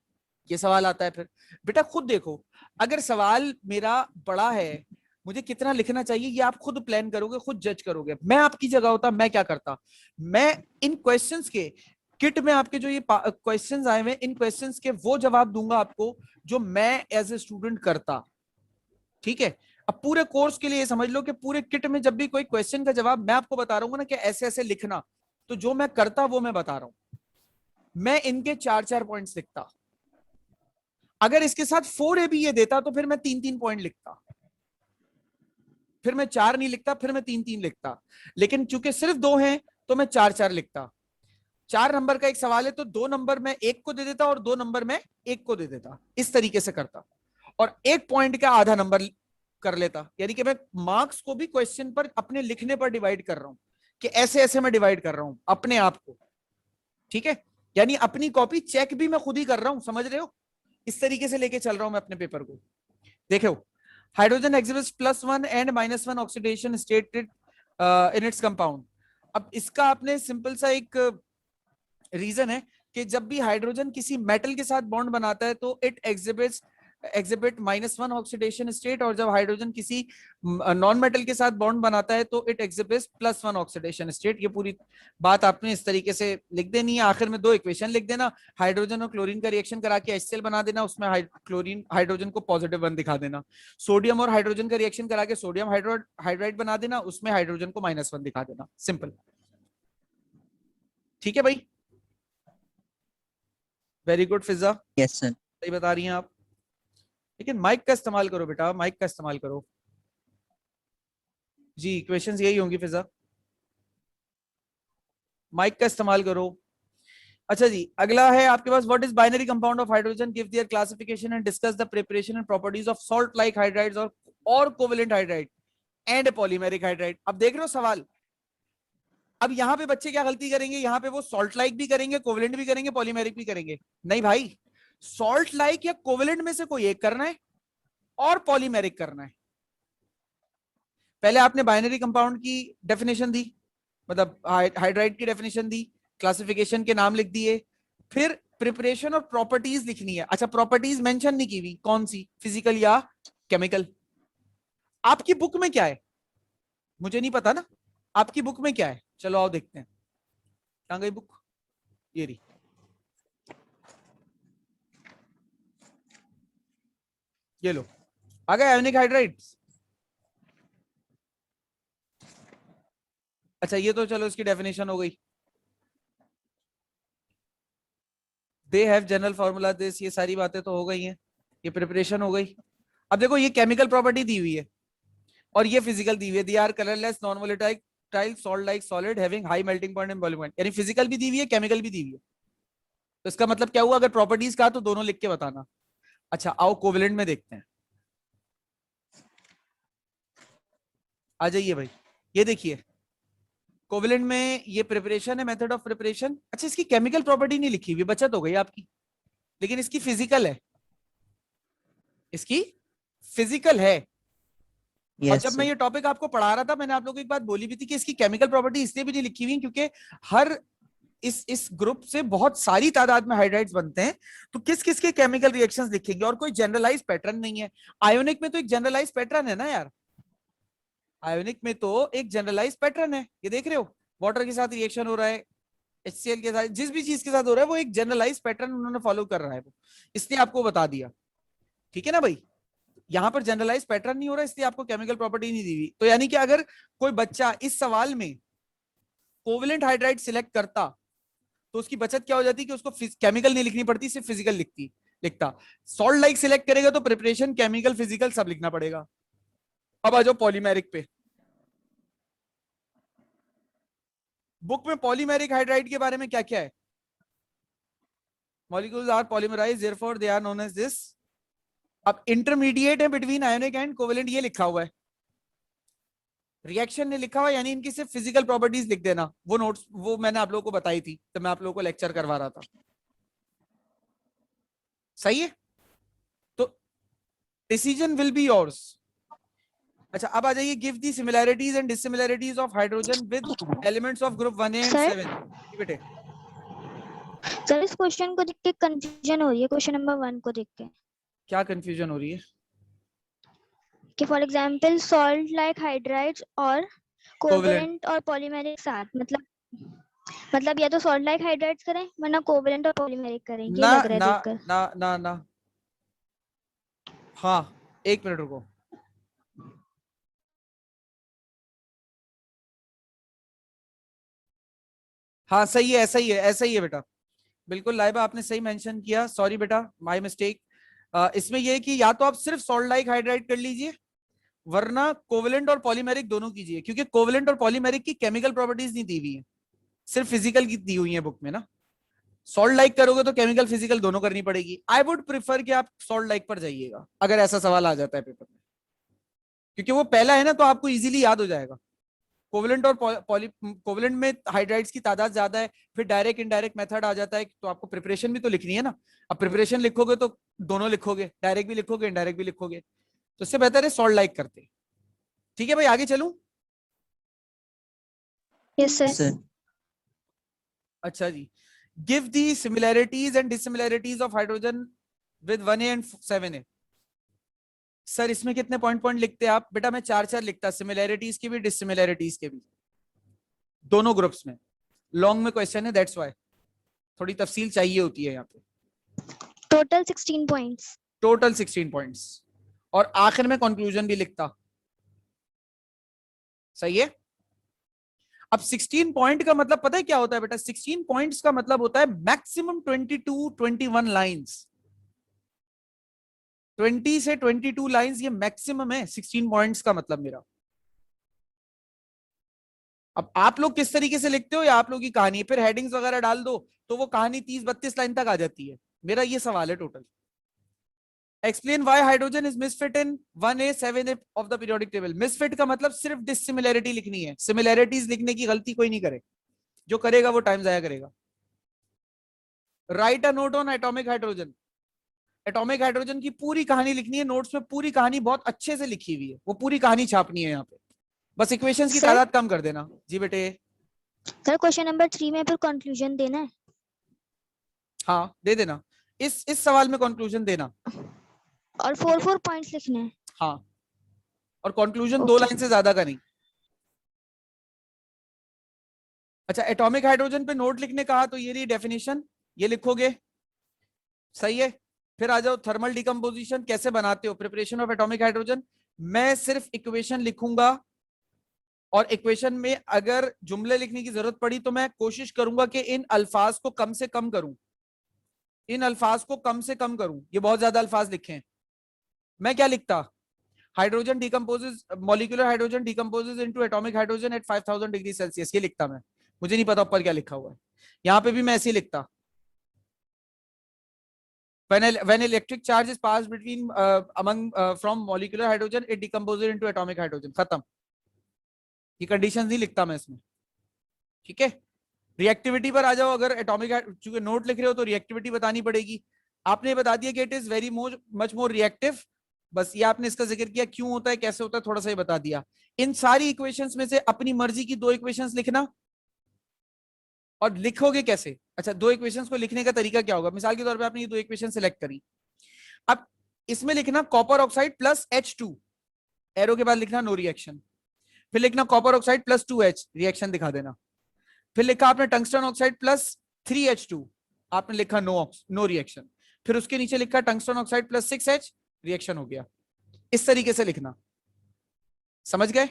ये सवाल आता है फिर। बेटा खुद देखो, अगर सवाल मेरा बड़ा है, मुझे कितना लिखना चाहिए ये आप खुद प्लान करोगे, खुद जज करोगे। मैं आपकी जगह होता मैं क्या करता, मैं इन क्वेश्चंस के किट में आपके जो ये क्वेश्चंस आए हुए, इन क्वेश्चंस के वो जवाब दूंगा आपको जो मैं एज ए स्टूडेंट करता। ठीक है, अब पूरे कोर्स के लिए ये समझ लो कि पूरे किट में जब भी कोई क्वेश्चन का जवाब मैं आपको बता रहा हूँ ना कि ऐसे ऐसे लिखना, तो जो मैं करता वो मैं बता रहा हूं। मैं इनके 4-4 पॉइंट्स लिखता, अगर इसके साथ 4A भी ये देता तो फिर मैं 3-3 पॉइंट लिखता, फिर मैं 4 नहीं लिखता, फिर मैं 3-3 लिखता। लेकिन चूंकि सिर्फ 2 हैं तो मैं 4-4 लिखता। 4 नंबर का एक सवाल है तो 2 नंबर मैं 1 को दे देता और 2 नंबर मैं 1 को दे देता, इस तरीके से करता। और 1 पॉइंट का आधा नंबर कर लेता, यानी कि मैं मार्क्स को भी क्वेश्चन पर अपने लिखने पर डिवाइड कर रहा हूं, कि ऐसे ऐसे मैं डिवाइड कर रहा हूं अपने आप को। ठीक है, यानी अपनी कॉपी चेक भी मैं खुद ही कर रहा हूं, समझ रहे हो? इस तरीके से लेके चल रहा हूं मैं अपने पेपर को। देखो hydrogen exhibits +1 and -1 oxidation state in its compound. अब इसका आपने सिंपल सा एक रीजन है कि जब भी हाइड्रोजन किसी मेटल के साथ बॉन्ड बनाता है तो इट एग्जिबिट -1 ऑक्सीडेशन स्टेट, और जब हाइड्रोजन किसी नॉन मेटल के साथ बॉन्ड बनाता है तो इट एग्जिबिट्स +1 ऑक्सीडेशन स्टेट। ये पूरी बात आपने इस तरीके से लिख देनी है। आखिर में 2 इक्वेशन लिख देना, हाइड्रोजन और क्लोरीन का रिएक्शन करा के HCl बना देना, उसमें क्लोरीन हाइड्रोजन को +1 दिखा देना। सोडियम और हाइड्रोजन का रिएक्शन करा के सोडियम हाइड्राइड बना देना, उसमें हाइड्रोजन को -1 दिखा देना, सिंपल। ठीक है भाई, वेरी गुड फिजा, यस सर। सही बता रही हैं आप। लेकिन माइक का इस्तेमाल करो बेटा, माइक का इस्तेमाल करो जी। क्वेश्चंस यही होंगी फिजा, माइक का इस्तेमाल करो। अच्छा जी, अगला है आपके पास, what is binary compound of hydrogen, give their classification and discuss the preparation and properties of salt like hydrides और covalent hydride and polymeric hydride. अब देख रहे हो सवाल, अब यहाँ पे बच्चे क्या गलती करेंगे, यहाँ पे वो सॉल्ट लाइक भी करेंगे, कोवेलेंट भी करेंगे, पॉलीमेरिक भी करेंगे। नहीं भाई, सॉल्ट लाइक या कोवेलेंट में से कोई एक करना है और पॉलीमेरिक करना है। पहले आपने बाइनरी कंपाउंड की डेफिनेशन दी, मतलब हाइड्राइड की डेफिनेशन दी, क्लासिफिकेशन के नाम लिख दिए, फिर प्रिपरेशन और प्रॉपर्टीज लिखनी है। अच्छा प्रॉपर्टीज मेंशन नहीं की हुई, कौन सी, फिजिकल या केमिकल? आपकी बुक में क्या है मुझे नहीं पता ना, आपकी बुक में क्या है, चलो आओ देखते हैं। कहां गई बुक, ये रही। ये लो, आ गए आयोनिक हाइड्राइड्स। अच्छा ये तो चलो इसकी डेफिनेशन हो गई, they have general formula this, ये सारी बातें तो हो गई हैं, ये प्रिपरेशन हो गई। अब देखो ये केमिकल प्रॉपर्टी दी हुई है और ये फिजिकल दी हुई है, they are colourless non volatile salt like solid having high melting point and boiling point, यानी फिजिकल भी दी हुई है केमिकल भी दी हुई है। तो इसका मतलब क्या हुआ, अगर प्रॉपर्टीज कहा तो दोनों लिख के बताना। अच्छा आओ कोवेलेंट में देखते हैं, आ जाइए भाई। ये देखिए कोवेलेंट में ये प्रिपरेशन है, मेथड ऑफ प्रिपरेशन। अच्छा इसकी केमिकल प्रॉपर्टी नहीं लिखी हुई, बचत हो गई आपकी, लेकिन इसकी फिजिकल है, इसकी फिजिकल है। और यस जब मैं सर। ये टॉपिक आपको पढ़ा रहा था मैंने आप लोगों को एक बात बोली भी थी कि इसकी केमिकल प्रॉपर्टी इसलिए भी नहीं लिखी हुई क्योंकि हर इस ग्रुप से बहुत सारी तादाद में हाइड्राइड्स बनते हैं, तो किस किस के केमिकल रिएक्शंस लिखेंगे, और कोई जनरलाइज पैटर्न नहीं है। आयोनिक में तो एक जनरलाइज पैटर्न है ना यार, आयोनिक में तो एक जनरलाइज पैटर्न है, ये देख रहे हो, वाटर के साथ रिएक्शन हो रहा है, HCl के साथ, जिस भी चीज के साथ हो रहा है वो एक जनरलाइज पैटर्न उन्होंने फॉलो कर रहा है, वो इसलिए आपको बता दिया। ठीक है ना भाई, यहां पर जनरलाइज पैटर्न नहीं हो रहा इसलिए आपको केमिकल प्रॉपर्टी नहीं दी हुई। तो यानी कि अगर कोई बच्चा इस सवाल में कोवेलेंट हाइड्राइड सिलेक्ट करता तो उसकी बचत क्या हो जाती कि उसको केमिकल नहीं लिखनी पड़ती, सिर्फ फिजिकल लिखता। सॉल्ट लाइक सिलेक्ट करेगा तो प्रिपरेशन केमिकल फिजिकल सब लिखना पड़ेगा। अब आ जाओ पॉलीमेरिक पे, बुक में पॉलीमेरिक हाइड्राइड के बारे में क्या क्या है, molecules are polymerise therefore they are known as this. अब इंटरमीडिएट है बिटवीन आयोनिक एंड कोवेलेंट, ये लिखा हुआ है। रिएक्शन ने लिखा हुआ यानी इनकी सिर्फ फिजिकल प्रॉपर्टीज लिख देना। वो नोट्स वो मैंने आप लोगों को बताई थी तो मैं आप लोगों को लेक्चर करवा रहा था। सही है, तो डिसीजन विल बी योर्स। अच्छा अब आ जाइए, give the similarities and dissimilarities of hydrogen with elements of group 1A and Sir? 7। बेटे सर इस क्वेश्चन को देख के कंफ्यूजन हो रही है, क्वेश्चन नंबर 1 को देख के, क्या कंफ्यूजन हो रही है? कि for example salt like hydrides और कोवेलेंट। कोवेलेंट और पॉलीमेरिक साथ, मतलब या तो सॉल्ट लाइक हाइड्राइड्स करें वरना कोवेलेंट और पॉलीमेरिक करें, ये ना लग रहा है ना देखकर। ना ना ना, हाँ एक मिनट रुको। हाँ सही है, ऐसा ही है, ऐसा ही है बेटा, बिल्कुल लाइबा आपने सही मेंशन किया, सॉरी बेटा माय मिस्टेक। इसमें यह है कि या तो आप सिर्फ सॉल्ट लाइक हाइड्राइड कर लीजिए वरना कोवेलेंट और पॉलीमेरिक दोनों कीजिए, क्योंकि कोवेलेंट और पॉलीमेरिक की केमिकल प्रॉपर्टीज नहीं दी हुई है, सिर्फ फिजिकल की दी हुई है बुक में ना। सॉल्ट लाइक करोगे तो केमिकल फिजिकल दोनों करनी पड़ेगी। आई वुड प्रिफर कि आप सॉल्ट लाइक पर जाइएगा अगर ऐसा सवाल आ जाता है पेपर में, क्योंकि वो पहला है ना तो आपको इजीली याद हो जाएगा। कोवेलेंट और कोवेलेंट में हाइड्राइड्स की तादाद ज्यादा है, फिर डायरेक्ट इनडायरेक्ट मेथड आ जाता है, तो आपको प्रिपरेशन भी तो लिखनी है ना। अब प्रिपरेशन लिखोगे तो दोनों लिखोगे, डायरेक्ट भी लिखोगे इनडायरेक्ट भी लिखोगे, तो इससे बेहतर है सॉल्ट लाइक करते। ठीक है भाई, आगे चलूं? Yes sir. सर अच्छा जी, give the similarities and dissimilarities of hydrogen with 1A and 7A। Sir इसमें कितने पॉइंट पॉइंट लिखते हैं आप? बेटा मैं 4-4 लिखता, सिमिलैरिटीज के भी डिसिमिलैरिटीज के भी, दोनों ग्रुप्स में। लॉन्ग में क्वेश्चन है, दैट्स व्हाई थोड़ी तफसील चाहिए होती है यहाँ पे। Total 16 points. टोटल 16 पॉइंट्स, और आखिर में कंक्लूजन भी लिखता। सही है। अब 16 पॉइंट का मतलब पता है क्या होता है बेटा? 16 पॉइंट्स का मतलब होता है मैक्सिमम 22-21 लाइंस। 20 से 22 लाइंस ये मैक्सिमम है 16 पॉइंट्स का मतलब मेरा। अब आप लोग किस तरीके से लिखते हो या आप लोग की कहानी है, फिर हेडिंग्स वगैरह डाल दो तो वो कहानी 30-32 लाइन तक आ जाती है। मेरा ये सवाल है total. Explain why hydrogen is misfit in 1A 7A of the periodic table. Misfit का मतलब सिर्फ डिसिमिलैरिटी लिखनी है, सिमिलैरिटीज लिखने की गलती कोई नहीं करे, जो करेगा वो टाइम जाया करेगा। Right a note on atomic hydrogen. Atomic hydrogen की पूरी कहानी लिखनी है, नोट्स में पूरी कहानी बहुत अच्छे से लिखी हुई है, वो पूरी कहानी छापनी है यहाँ पे। बस इक्वेशंस की सर? तादाद कम कर देना। जी बेटे। सर क्वेश्चन नंबर 3 में फिर कंक्लूजन देना है? हाँ दे देना, इस सवाल में कंक्लूजन देना। और 4 पॉइंट्स लिखने हैं? हाँ, और कंक्लूजन 2 लाइन से ज्यादा का नहीं। अच्छा एटॉमिक हाइड्रोजन पे नोट लिखने कहा तो ये रही डेफिनेशन, ये लिखोगे। सही है। फिर आ जाओ थर्मल डिकम्पोजिशन कैसे बनाते हो, प्रिपरेशन ऑफ एटॉमिक हाइड्रोजन। मैं सिर्फ इक्वेशन लिखूंगा, और इक्वेशन में अगर जुमले लिखने की जरूरत पड़ी तो मैं कोशिश करूंगा कि इन अल्फाज को कम से कम करूं, इन अल्फाज को कम से कम करूं, ये बहुत ज्यादा अल्फाज लिखे हैं। मैं क्या लिखता? Hydrogen decomposes, molecular hydrogen decomposes into atomic hydrogen at 5000 degree Celsius, ये लिखता मैं। मुझे नहीं पता ऊपर क्या लिखा हुआ है, यहाँ पे भी मैं ऐसे ही लिखता। when electric charge is passed between from molecular hydrogen it decomposes into atomic hydrogen, खत्म। ये कंडीशंस नहीं लिखता मैं इसमें। ठीक है। रिएक्टिविटी पर आ जाओ, अगर एटॉमिक चूंकि नोट लिख रहे हो तो रिएक्टिविटी बतानी पड़ेगी। आपने बता दिया कि it is very much more reactive, बस ये आपने इसका जिक्र किया, क्यों होता है कैसे होता है थोड़ा सा ही बता दिया। इन सारी इक्वेशंस में से अपनी मर्जी की 2 इक्वेशंस लिखना। और लिखोगे कैसे? अच्छा 2 इक्वेशंस को लिखने का तरीका क्या होगा? मिसाल के तौर पे आपने ये 2 इक्वेशन सिलेक्ट करी, अब इसमें लिखना copper oxide plus H2, arrow के बाद लिखना नो रिएक्शन। फिर लिखना copper oxide plus 2H, reaction दिखा देना। फिर लिखा आपने टंगस्टन ऑक्साइड प्लस 3H2, आपने लिखा नो रिएक्शन। फिर उसके नीचे लिखा tungsten oxide plus 6H, reaction हो गया। इस तरीके से लिखना, समझ गए?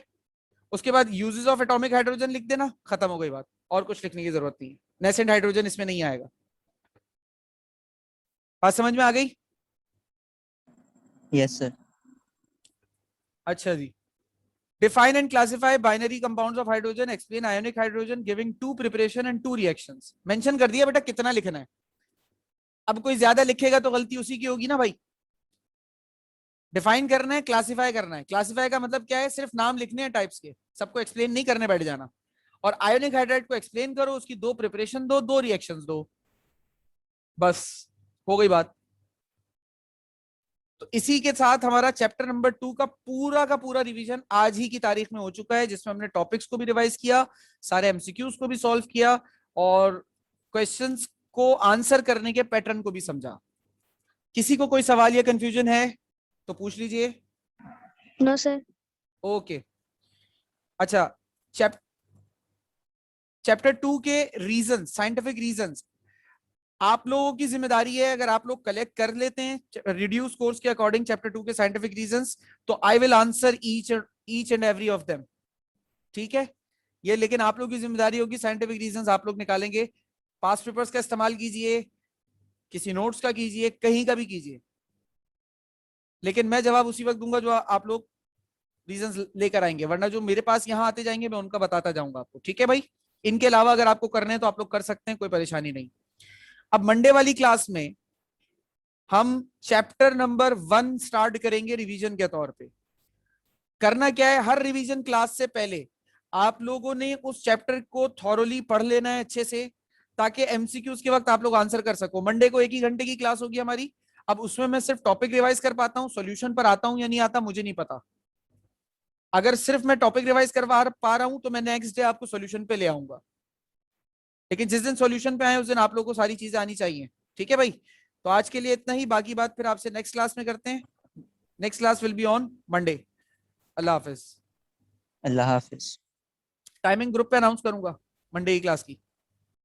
उसके बाद यूजेस ऑफ एटॉमिक हाइड्रोजन लिख देना, खत्म हो गई बात, और कुछ लिखने की जरूरत नहीं है। नेसेंट हाइड्रोजन इसमें नहीं आएगा। बात समझ में आ गई? Yes sir. अच्छा जी, define and classify binary compounds of hydrogen, explain ionic hydrogen giving 2 preparation and 2 reactions। Mention कर दिया बेटा कितना लिखना है। अब कोई ज्यादा लिखेगा तो गलती उसी की होगी ना भाई। डिफाइन करना है, क्लासिफाई करना है। क्लासिफाई का मतलब क्या है, सिर्फ नाम लिखने हैं टाइप्स के, सबको एक्सप्लेन नहीं करने बैठ जाना। और आयोनिक हाइड्राइड को एक्सप्लेन करो, उसकी 2 प्रिपरेशन दो, 2 रिएक्शंस दो, बस हो गई बात। तो इसी के साथ हमारा चैप्टर नंबर 2 का पूरा रिवीजन आज ही की तारीख में हो चुका है, जिसमें हमने टॉपिक्स को भी रिवाइज किया, सारे एमसीक्यूज को भी सॉल्व किया और क्वेश्चंस को आंसर करने के पैटर्न को भी समझा। किसी को कोई सवाल या कंफ्यूजन है तो पूछ लीजिए। No sir. ओके, अच्छा, चैप्टर 2 के रीजन, साइंटिफिक रीजंस आप लोगों की जिम्मेदारी है। अगर आप लोग कलेक्ट कर लेते हैं रिड्यूस कोर्स के अकॉर्डिंग चैप्टर 2 के साइंटिफिक रीजंस, तो I will answer each and every of them, ठीक है ये। लेकिन आप लोग की जिम्मेदारी होगी, साइंटिफिक रीजंस आप लोग निकालेंगे। पास्ट पेपर्स का इस्तेमाल कीजिए, किसी नोट्स का कीजिए, कहीं का भी कीजिए, लेकिन मैं जवाब उसी वक्त दूंगा जो आप लोग रीजंस लेकर आएंगे, वरना जो मेरे पास यहाँ आते जाएंगे मैं उनका बताता जाऊंगा आपको, ठीक है भाई। इनके अलावा अगर आपको करने हैं तो आप लोग कर सकते हैं, कोई परेशानी नहीं। अब मंडे वाली क्लास में हम चैप्टर नंबर 1 स्टार्ट करेंगे रिवीजन के तौर पे। करना क्या है, हर रिवीजन क्लास से पहले आप लोगों ने उस चैप्टर को थॉरोली पढ़ लेना है अच्छे से, ताकि एमसीक्यूज के वक्त आप लोग आंसर कर सको। मंडे को 1 ही घंटे की क्लास होगी हमारी। अब उसमें मैं सिर्फ टॉपिक रिवाइज कर पाता हूँ, सॉल्यूशन पर आता हूँ या नहीं आता मुझे नहीं पता। अगर सिर्फ मैं टॉपिक रिवाइज करवा पा रहा हूं तो मैं नेक्स्ट डे आपको सॉल्यूशन पे ले आऊंगा, लेकिन जिस दिन सॉल्यूशन पे आए उस दिन आप लोगों को सारी चीजें आनी चाहिए, ठीक है भाई। तो आज के लिए इतना ही, बाकी बात फिर आपसे नेक्स्ट क्लास में करते हैं। Next class will be on Monday. Allah Hafiz. Allah Hafiz. Timing group पे अनाउंस करूंगा मंडे की क्लास की।